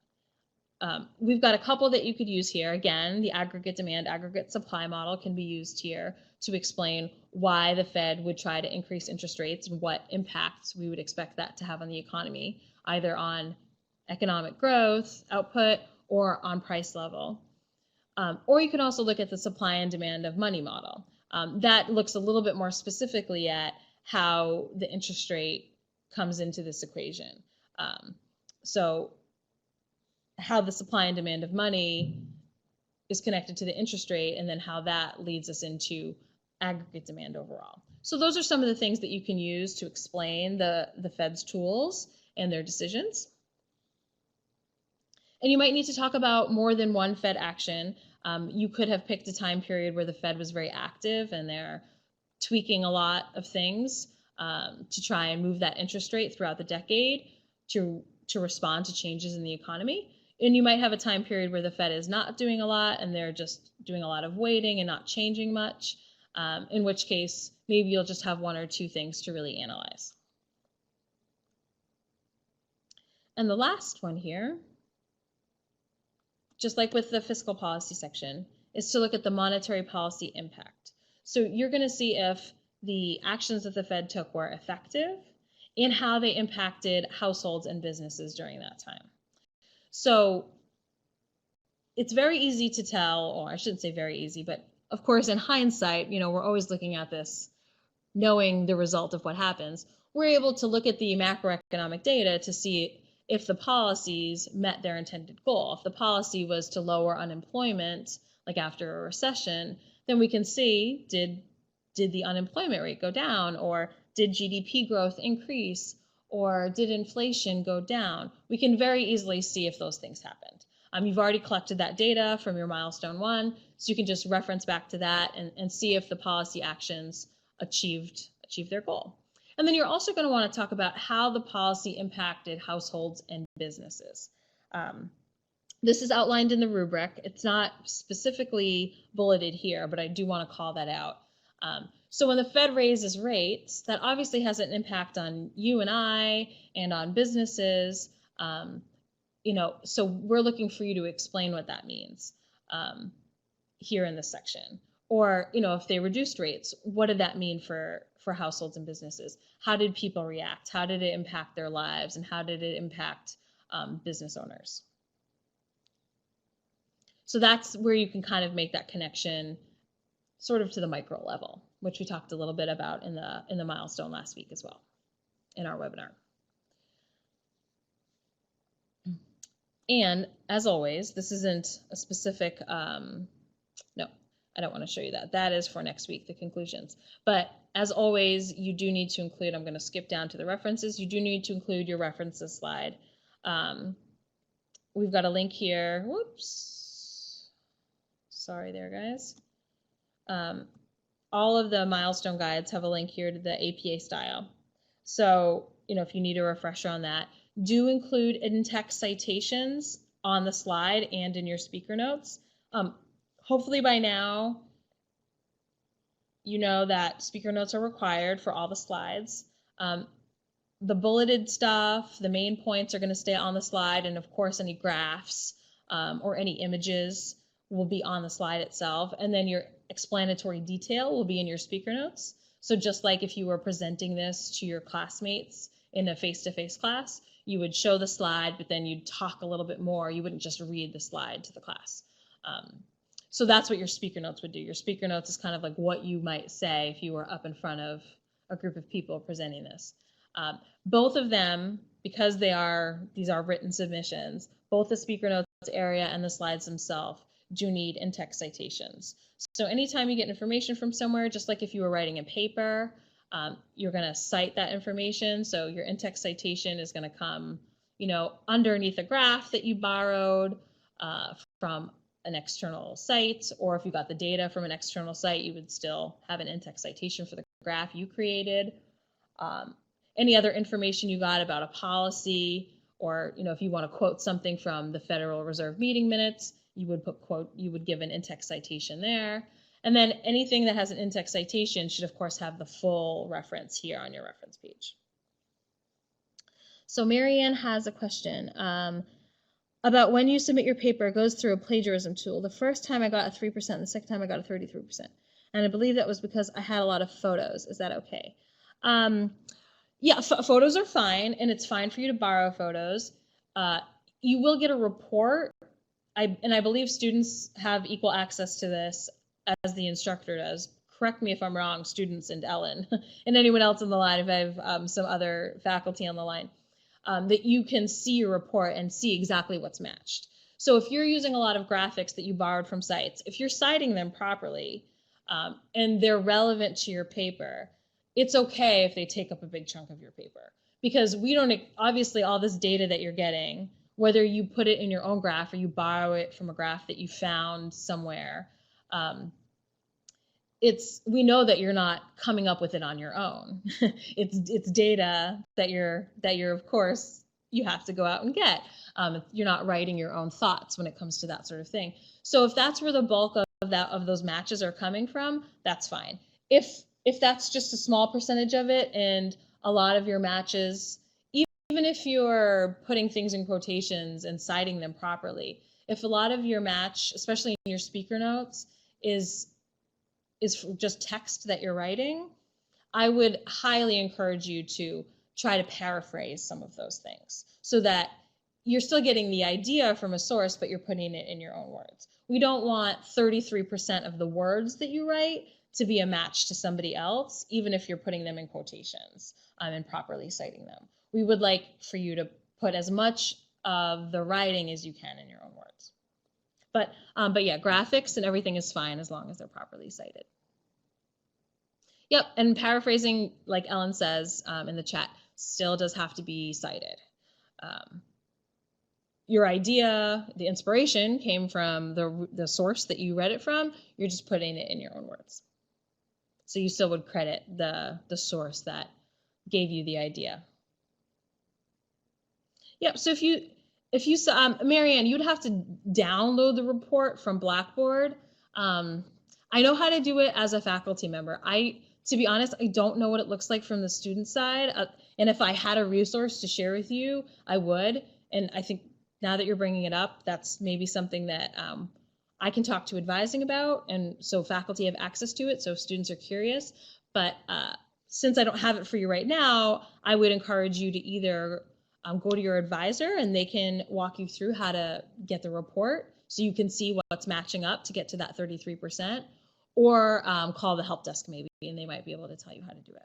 We've got a couple that you could use here. Again, the aggregate demand, aggregate supply model can be used here to explain why the Fed would try to increase interest rates and what impacts we would expect that to have on the economy, either on economic growth, output, or on price level. Or you can also look at the supply and demand of money model. That looks a little bit more specifically at how the interest rate comes into this equation. So how the supply and demand of money is connected to the interest rate, and then how that leads us into aggregate demand overall. So those are some of the things that you can use to explain the Fed's tools and their decisions. And you might need to talk about more than one Fed action. You could have picked a time period where the Fed was very active and they're tweaking a lot of things to try and move that interest rate throughout the decade to respond to changes in the economy. And you might have a time period where the Fed is not doing a lot and they're just doing a lot of waiting and not changing much, in which case maybe you'll just have one or two things to really analyze. And the last one here, just like with the fiscal policy section, is to look at the monetary policy impact. So you're going to see if the actions that the Fed took were effective and how they impacted households and businesses during that time. So it's very easy to tell, or I shouldn't say very easy, but of course in hindsight, we're always looking at this knowing the result of what happens. We're able to look at the macroeconomic data to see if the policies met their intended goal. If the policy was to lower unemployment, like after a recession, then we can see, did the unemployment rate go down, or did GDP growth increase, or did inflation go down? We can very easily see if those things happened. You've already collected that data from your Milestone 1, so you can just reference back to that and see if the policy actions achieved their goal. And then you're also going to want to talk about how the policy impacted households and businesses. This is outlined in the rubric. It's not specifically bulleted here, but I do want to call that out. So when the Fed raises rates, that obviously has an impact on you and I and on businesses. So we're looking for you to explain what that means here in this section. Or, if they reduced rates, what did that mean for households and businesses? How did people react? How did it impact their lives? And how did it impact business owners? So that's where you can kind of make that connection sort of to the micro level, which we talked a little bit about in the Milestone last week as well in our webinar. And as always, this isn't a specific, no, I don't want to show you that. That is for next week, the conclusions. But as always, you do need to include, I'm going to skip down to the references. You do need to include your references slide. We've got a link here. Whoops. Sorry there, guys. All of the Milestone guides have a link here to the APA style. So, if you need a refresher on that, do include in-text citations on the slide and in your speaker notes. Hopefully by now, you know that speaker notes are required for all the slides. The bulleted stuff, the main points are going to stay on the slide, and of course any graphs or any images will be on the slide itself, and then your explanatory detail will be in your speaker notes. So just like if you were presenting this to your classmates in a face-to-face class, you would show the slide, but then you'd talk a little bit more. You wouldn't just read the slide to the class. So that's what your speaker notes would do. Your speaker notes is kind of like what you might say if you were up in front of a group of people presenting this. Both of them, because these are written submissions, both the speaker notes area and the slides themselves do need in-text citations. So anytime you get information from somewhere, just like if you were writing a paper, you're going to cite that information. So your in-text citation is going to come, underneath a graph that you borrowed from an external site, or if you got the data from an external site, you would still have an in-text citation for the graph you created. Any other information you got about a policy, or if you want to quote something from the Federal Reserve meeting minutes, you would give an in-text citation there. And then anything that has an in-text citation should of course have the full reference here on your reference page. So Marianne has a question about when you submit your paper, it goes through a plagiarism tool. The first time I got a 3%, the second time I got a 33%. And I believe that was because I had a lot of photos. Is that okay? Yeah, photos are fine, and it's fine for you to borrow photos. You will get a report, and I believe students have equal access to this as the instructor does. Correct me if I'm wrong, students and Ellen, and anyone else on the line if I have some other faculty on the line, that you can see your report and see exactly what's matched. So if you're using a lot of graphics that you borrowed from sites, if you're citing them properly and they're relevant to your paper, it's okay if they take up a big chunk of your paper, because we don't, obviously all this data that you're getting, whether you put it in your own graph or you borrow it from a graph that you found somewhere, we know that you're not coming up with it on your own. it's data that you're of course you have to go out and get. You're not writing your own thoughts when it comes to that sort of thing. So if that's where the bulk of those matches are coming from, that's fine. If that's just a small percentage of it and a lot of your matches, even if you're putting things in quotations and citing them properly, if a lot of your match, especially in your speaker notes, is just text that you're writing, I would highly encourage you to try to paraphrase some of those things so that you're still getting the idea from a source, but you're putting it in your own words. We don't want 33% of the words that you write to be a match to somebody else, even if you're putting them in quotations and properly citing them. We would like for you to put as much of the writing as you can in your own words. But yeah, graphics and everything is fine as long as they're properly cited. Yep, and paraphrasing, like Ellen says in the chat, still does have to be cited. Your idea, the inspiration came from the source that you read it from. You're just putting it in your own words. So you still would credit the source that gave you the idea. Yep, so if you saw, Marianne, you'd have to download the report from Blackboard. I know how to do it as a faculty member. To be honest, I don't know what it looks like from the student side. And if I had a resource to share with you, I would. And I think now that you're bringing it up, that's maybe something that I can talk to advising about. And so faculty have access to it, so if students are curious. But since I don't have it for you right now, I would encourage you to either go to your advisor and they can walk you through how to get the report so you can see what's matching up to get to that 33%, or call the help desk maybe, and they might be able to tell you how to do it.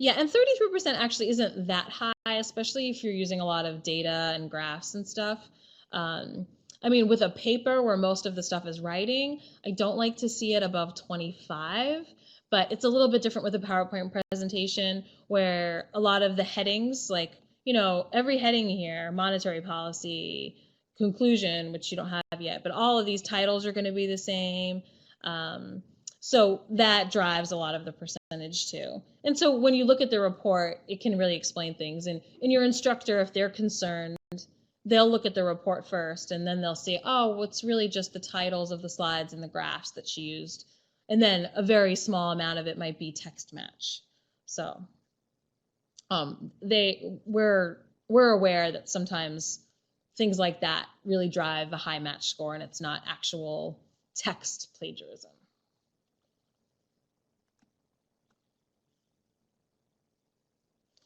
Yeah, and 33% actually isn't that high, especially if you're using a lot of data and graphs and stuff. I mean, with a paper where most of the stuff is writing, I don't like to see it above 25, but it's a little bit different with a PowerPoint presentation where a lot of the headings, like, you know, every heading here, monetary policy, conclusion, which you don't have yet, but all of these titles are going to be the same. So that drives a lot of the percentage too. And so when you look at the report, it can really explain things. And your instructor, if they're concerned, they'll look at the report first and then they'll see, oh, it's really just the titles of the slides and the graphs that she used. And then a very small amount of it might be text match. So we're aware that sometimes things like that really drive a high match score and it's not actual text plagiarism.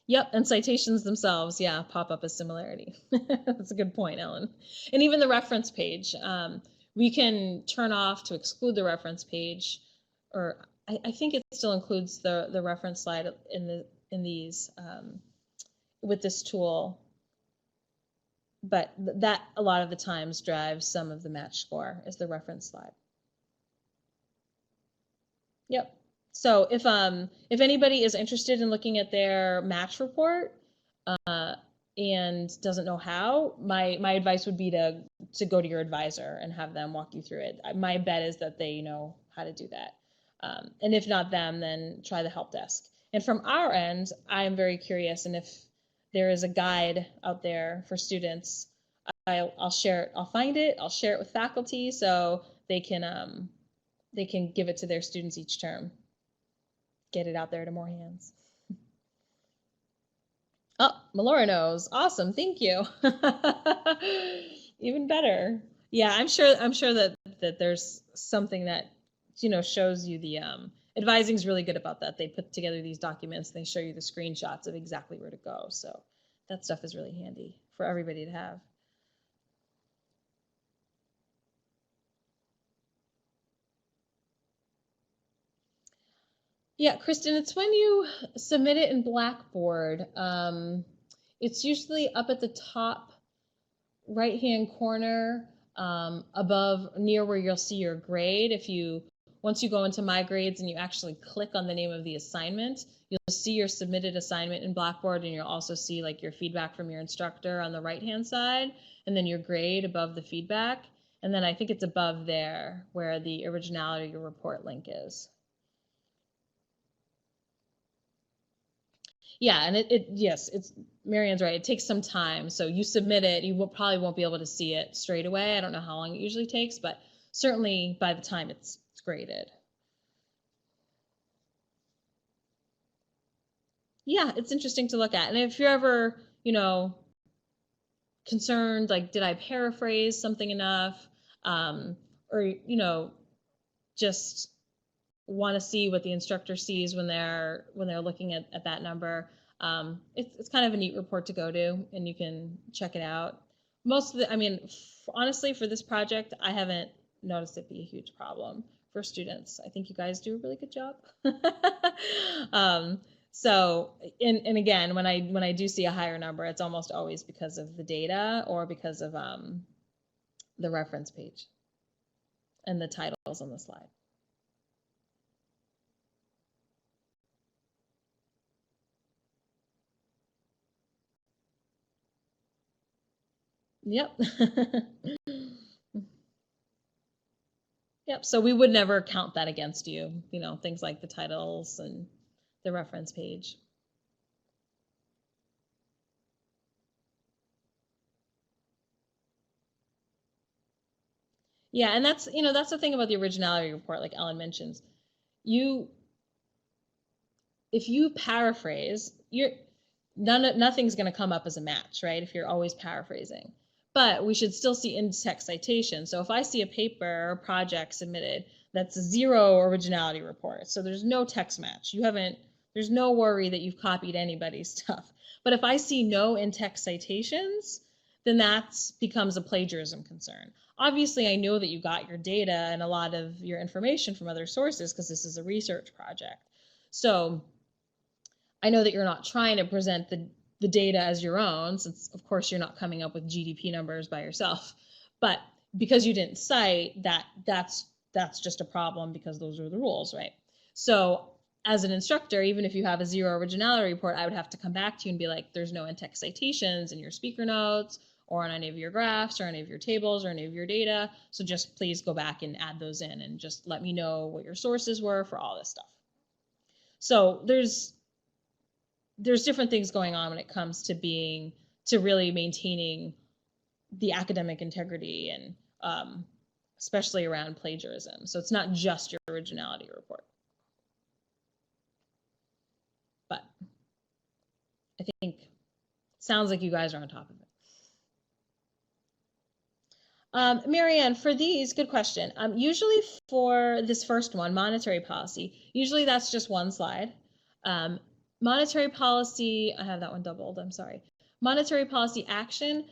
Yep, and citations themselves, yeah, pop up as similarity. That's a good point, Ellen. And even the reference page, we can turn off to exclude the reference page, or I think it still includes the reference slide in these with this tool. But that a lot of the times drives some of the match score is the reference slide. Yep. So if anybody is interested in looking at their match report and doesn't know how, my advice would be to go to your advisor and have them walk you through it. My bet is that they know how to do that. And if not them, then try the help desk. And from our end, I am very curious, and if there is a guide out there for students, I'll share it. I'll find it. I'll share it with faculty so they can give it to their students each term. Get it out there to more hands. Oh, Melora knows. Awesome, thank you. Even better. Yeah, I'm sure that there's something that, you know, shows you the advising is really good about that. They put together these documents, they show you the screenshots of exactly where to go. So that stuff is really handy for everybody to have. Yeah, Kristen, it's when you submit it in Blackboard. It's usually up at the top right-hand corner above near where you'll see your grade. Once you go into My Grades and you actually click on the name of the assignment, you'll see your submitted assignment in Blackboard, and you'll also see like your feedback from your instructor on the right-hand side, and then your grade above the feedback. And then I think it's above there where the originality of your report link is. Yeah, and yes, Marianne's right. It takes some time. So you submit it, you probably won't be able to see it straight away. I don't know how long it usually takes, but certainly by the time it's graded. Yeah, it's interesting to look at. And if you're ever, you know, concerned, like, did I paraphrase something enough? Or, you know, just want to see what the instructor sees when they're looking at that number. It's kind of a neat report to go to, and you can check it out. Most of the, I mean, honestly, for this project, I haven't noticed it be a huge problem for students. I think you guys do a really good job. So, and again, when I do see a higher number, it's almost always because of the data or because of the reference page and the titles on the slide. Yep. Yep. So we would never count that against you, you know, things like the titles and the reference page. Yeah, and that's, you know, that's the thing about the originality report, like Ellen mentions. If you paraphrase, nothing's going to come up as a match, right? If you're always paraphrasing. But we should still see in-text citation. So if I see a paper or project submitted that's 0 originality report, so there's no text match, there's no worry that you've copied anybody's stuff. But if I see no in-text citations, then that becomes a plagiarism concern. Obviously, I know that you got your data and a lot of your information from other sources because this is a research project. So I know that you're not trying to present the data as your own, since of course you're not coming up with GDP numbers by yourself. But because you didn't cite, that's just a problem because those are the rules, right? So as an instructor, even if you have a 0 originality report, I would have to come back to you and be like, there's no in-text citations in your speaker notes or on any of your graphs or any of your tables or any of your data. So just please go back and add those in and just let me know what your sources were for all this stuff. So there's different things going on when it comes to really maintaining the academic integrity and especially around plagiarism. So it's not just your originality report. But I think it sounds like you guys are on top of it. Marianne, for these, good question. Usually for this first one, monetary policy, usually that's just one slide. Monetary policy, I have that one doubled, I'm sorry. Monetary policy action,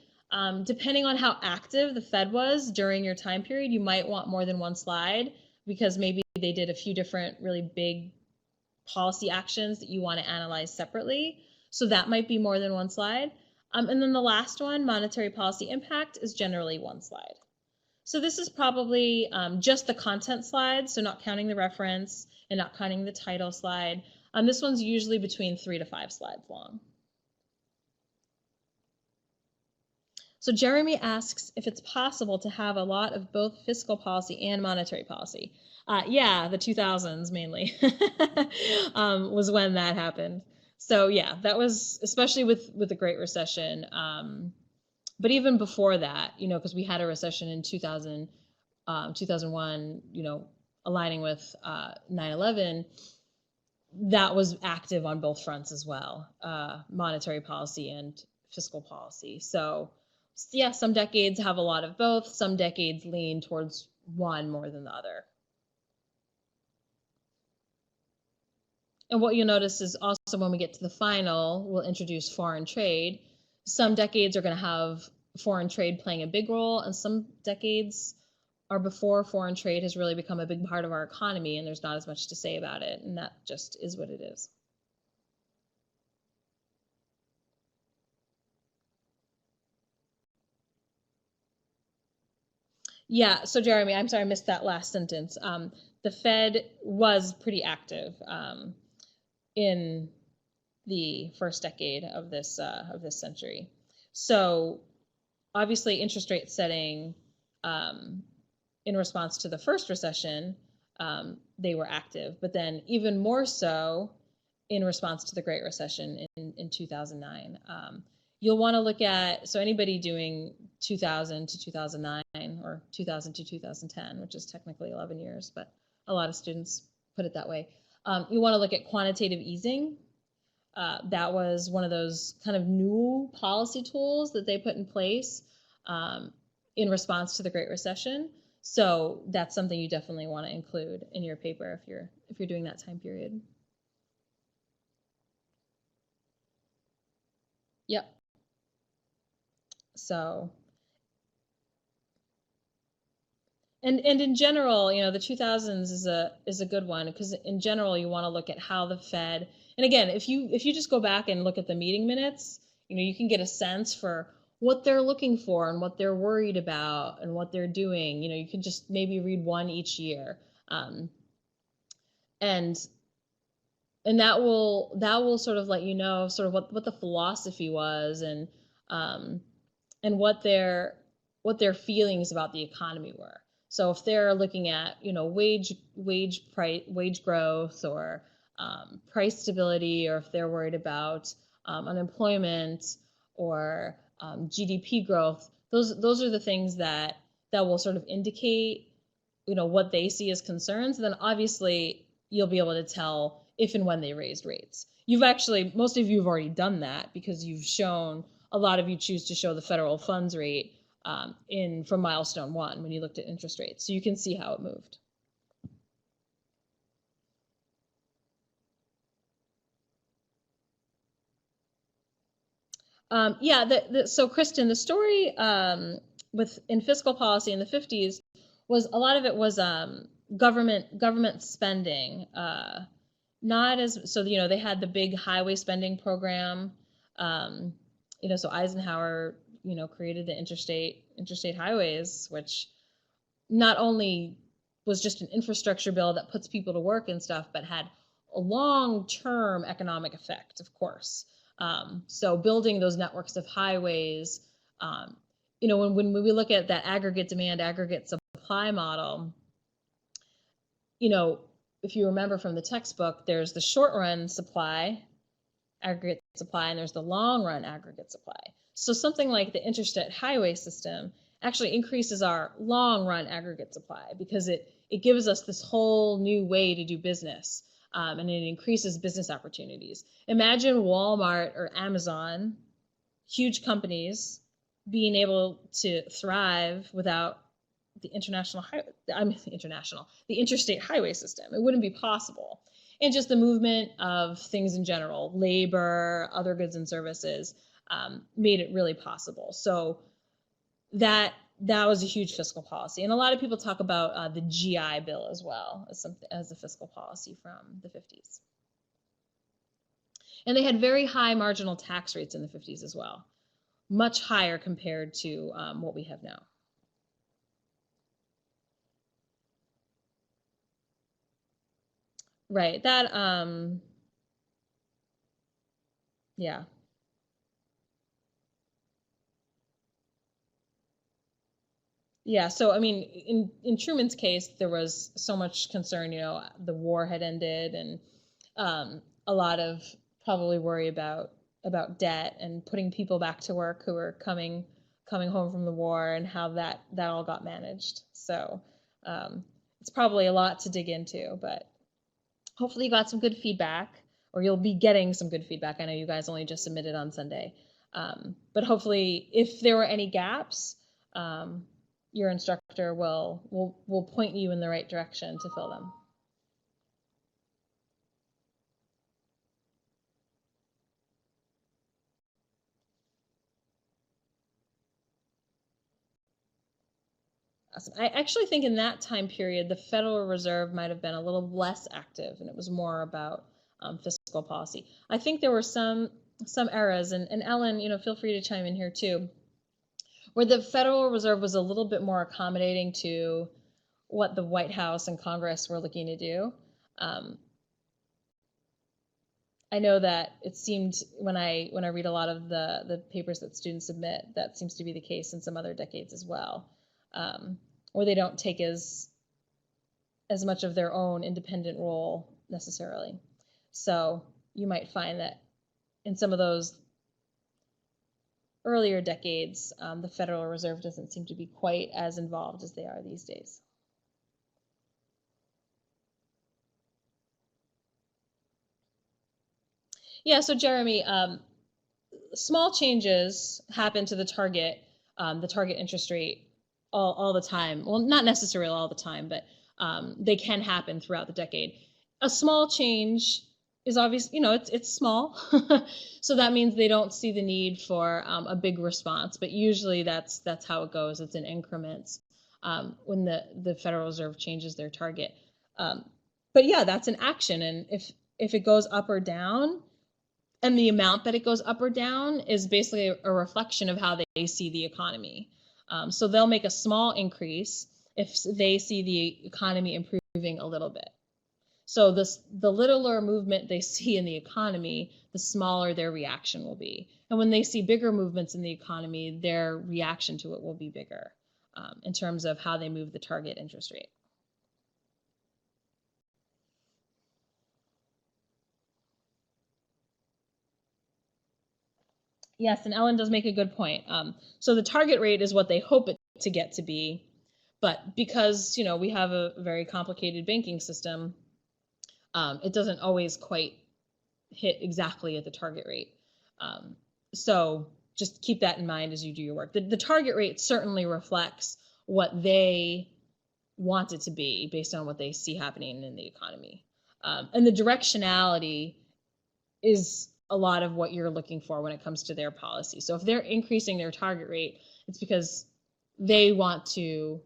depending on how active the Fed was during your time period, you might want more than one slide because maybe they did a few different really big policy actions that you want to analyze separately. So that might be more than one slide. And then the last one, monetary policy impact, is generally one slide. So this is probably just the content slide, so not counting the reference and not counting the title slide. This one's usually between 3 to 5 slides long. So Jeremy asks if it's possible to have a lot of both fiscal policy and monetary policy. Yeah, the 2000s mainly was when that happened. So yeah, that was especially with the Great Recession. But even before that, you know, because we had a recession in 2000, 2001, you know, aligning with 9/11, that was active on both fronts as well, monetary policy and fiscal policy. So yeah, some decades have a lot of both. Some decades lean towards one more than the other. And what you'll notice is also when we get to the final, we'll introduce foreign trade. Some decades are going to have foreign trade playing a big role, and some decades are before foreign trade has really become a big part of our economy, and there's not as much to say about it, and that just is what it is. Yeah, so Jeremy, I'm sorry I missed that last sentence. The Fed was pretty active in the first decade of this century. So obviously interest rate setting in response to the first recession, they were active, but then even more so in response to the Great Recession in 2009. You'll want to look at, so anybody doing 2000 to 2009 or 2000 to 2010, which is technically 11 years, but a lot of students put it that way. You want to look at quantitative easing. That was one of those kind of new policy tools that they put in place in response to the Great Recession. So that's something you definitely want to include in your paper if you're doing that time period. Yep. So, and in general, the 2000s is a good one, because in general you want to look at how the Fed, and again, if you just go back and look at the meeting minutes, you can get a sense for what they're looking for and what they're worried about and what they're doing. You can just maybe read one each year, and that will sort of let you know sort of what the philosophy was, and what their feelings about the economy were. So if they're looking at wage growth, or price stability, or if they're worried about unemployment, or GDP growth, those are the things that will sort of indicate what they see as concerns. And then obviously you'll be able to tell if and when they raised rates. Most of you have already done that, because you've shown, a lot of you choose to show the federal funds rate from Milestone 1 when you looked at interest rates. So you can see how it moved. So Kristen, the story in fiscal policy in the 50s was, a lot of it was government spending. So they had the big highway spending program. So Eisenhower created the interstate highways, which not only was just an infrastructure bill that puts people to work and stuff, but had a long-term economic effect, of course. So building those networks of highways, when we look at that aggregate demand, aggregate supply model, if you remember from the textbook, there's the short run supply, aggregate supply, and there's the long run aggregate supply. So something like the interstate highway system actually increases our long run aggregate supply, because it gives us this whole new way to do business, and it increases business opportunities. Imagine Walmart or Amazon, huge companies, being able to thrive without the the interstate highway system. It wouldn't be possible. And just the movement of things in general, labor, other goods and services, made it really possible. So that was a huge fiscal policy. And a lot of people talk about the GI Bill as well as a fiscal policy from the 50s. And they had very high marginal tax rates in the 50s as well, much higher compared to what we have now. Right. That, yeah. Yeah. So, I mean, in Truman's case, there was so much concern, the war had ended, and a lot of probably worry about debt and putting people back to work who were coming home from the war, and how that all got managed. So it's probably a lot to dig into, but hopefully you got some good feedback, or you'll be getting some good feedback. I know you guys only just submitted on Sunday, but hopefully if there were any gaps, your instructor will point you in the right direction to fill them. Awesome. I actually think in that time period, the Federal Reserve might have been a little less active, and it was more about fiscal policy. I think there were some eras, and Ellen, feel free to chime in here too, where the Federal Reserve was a little bit more accommodating to what the White House and Congress were looking to do. I know that it seemed, when I read a lot of the papers that students submit, that seems to be the case in some other decades as well, where they don't take as much of their own independent role necessarily. So you might find that in some of those earlier decades, the Federal Reserve doesn't seem to be quite as involved as they are these days. Yeah, so Jeremy, small changes happen to the target interest rate all the time. Well, not necessarily all the time, but they can happen throughout the decade. A small change is obvious, it's small. So that means they don't see the need for a big response, but usually that's how it goes. It's in increments when the Federal Reserve changes their target. But yeah, that's an action. And if it goes up or down, and the amount that it goes up or down is basically a reflection of how they see the economy. So they'll make a small increase if they see the economy improving a little bit. So the littler movement they see in the economy, the smaller their reaction will be. And when they see bigger movements in the economy, their reaction to it will be bigger in terms of how they move the target interest rate. Yes, and Ellen does make a good point. So the target rate is what they hope it to get to be, but because we have a very complicated banking system, it doesn't always quite hit exactly at the target rate. So just keep that in mind as you do your work. The target rate certainly reflects what they want it to be based on what they see happening in the economy. And the directionality is a lot of what you're looking for when it comes to their policy. So if they're increasing their target rate, it's because they want to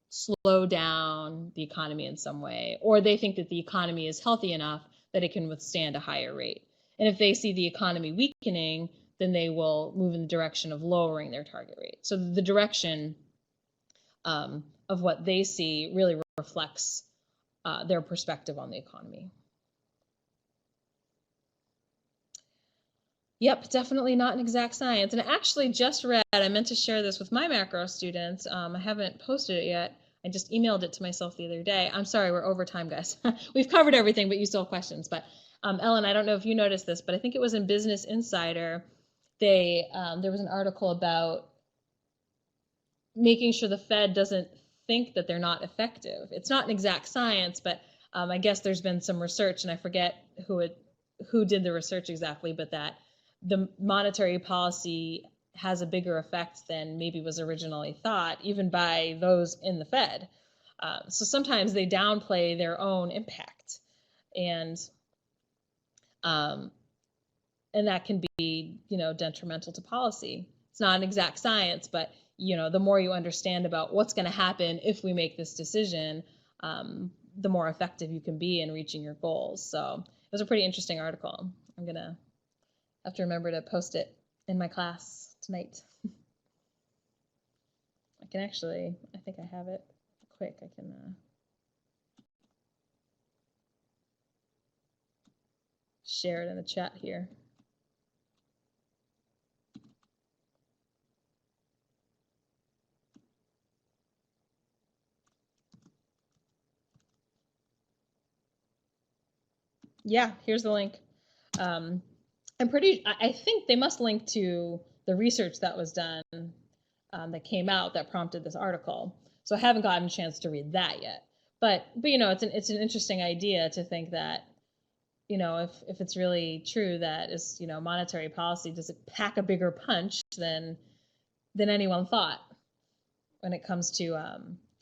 slow down the economy in some way, or they think that the economy is healthy enough that it can withstand a higher rate. And if they see the economy weakening, then they will move in the direction of lowering their target rate. So the direction of what they see really reflects their perspective on the economy. Yep, definitely not an exact science. And I actually just read, I meant to share this with my macro students. I haven't posted it yet. I just emailed it to myself the other day. I'm sorry, we're over time, guys. We've covered everything, but you still have questions. But Ellen, I don't know if you noticed this, but I think it was in Business Insider. There was an article about making sure the Fed doesn't think that they're not effective. It's not an exact science, but I guess there's been some research, and I forget who did the research exactly, but that the monetary policy has a bigger effect than maybe was originally thought, even by those in the Fed. So sometimes they downplay their own impact, and that can be, detrimental to policy. It's not an exact science, but the more you understand about what's going to happen if we make this decision, the more effective you can be in reaching your goals. So it was a pretty interesting article. I'm gonna have to remember to post it in my class tonight. I think I have it quick. I can share it in the chat here. Yeah, here's the link. I think they must link to the research that was done that came out that prompted this article. So I haven't gotten a chance to read that yet. But it's an interesting idea to think that, if it's really true that is, monetary policy does it pack a bigger punch than anyone thought when it comes to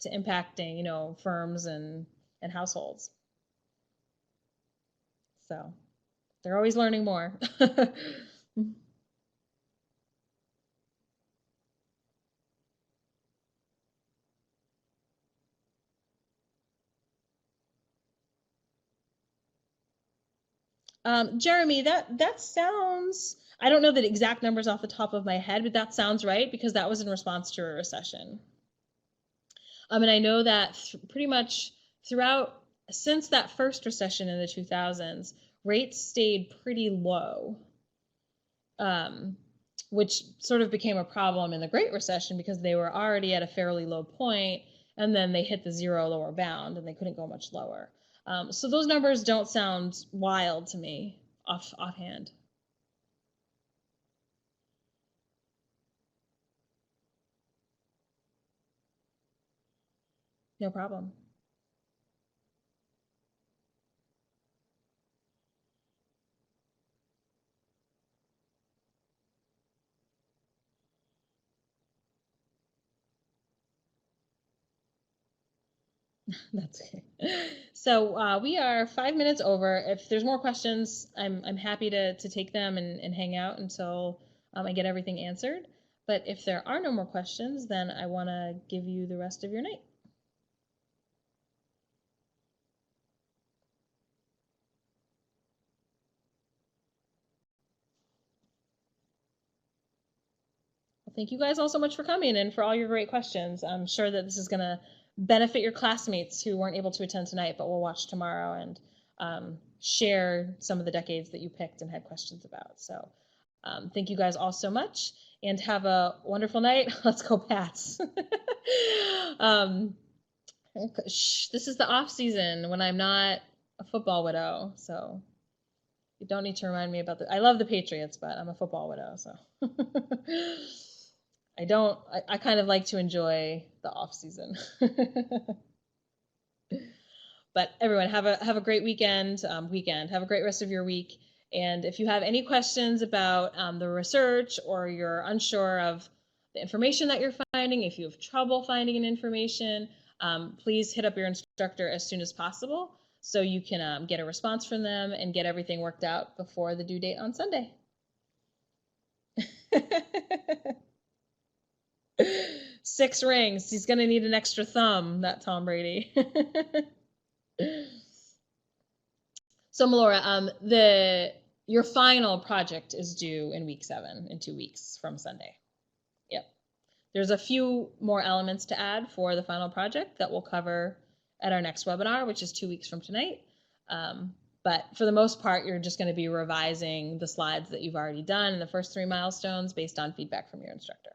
impacting, firms and households. So they're always learning more. Jeremy, that sounds, I don't know the exact numbers off the top of my head, but that sounds right because that was in response to a recession. And I know that pretty much throughout, since that first recession in the 2000s, rates stayed pretty low, which sort of became a problem in the Great Recession because they were already at a fairly low point, and then they hit the zero lower bound and they couldn't go much lower. So those numbers don't sound wild to me offhand. No problem. That's okay. So we are 5 minutes over. If there's more questions, I'm happy to take them and hang out until I get everything answered. But if there are no more questions, then I want to give you the rest of your night. Well, thank you guys all so much for coming and for all your great questions. I'm sure that this is going to benefit your classmates who weren't able to attend tonight, but will watch tomorrow and share some of the decades that you picked and had questions about. So thank you guys all so much and have a wonderful night. Let's go Pats. This is the off season when I'm not a football widow, so you don't need to remind me about I love the Patriots, but I'm a football widow, so I kind of like to enjoy the off season. But everyone have a great weekend. Have a great rest of your week. And if you have any questions about the research or you're unsure of the information that you're finding, if you have trouble finding an information, please hit up your instructor as soon as possible so you can get a response from them and get everything worked out before the due date on Sunday. 6 rings. He's going to need an extra thumb, that Tom Brady. So Melora, your final project is due in week 7 in 2 weeks from Sunday. Yep. There's a few more elements to add for the final project that we'll cover at our next webinar, which is 2 weeks from tonight. But for the most part, you're just going to be revising the slides that you've already done in the first 3 milestones based on feedback from your instructor.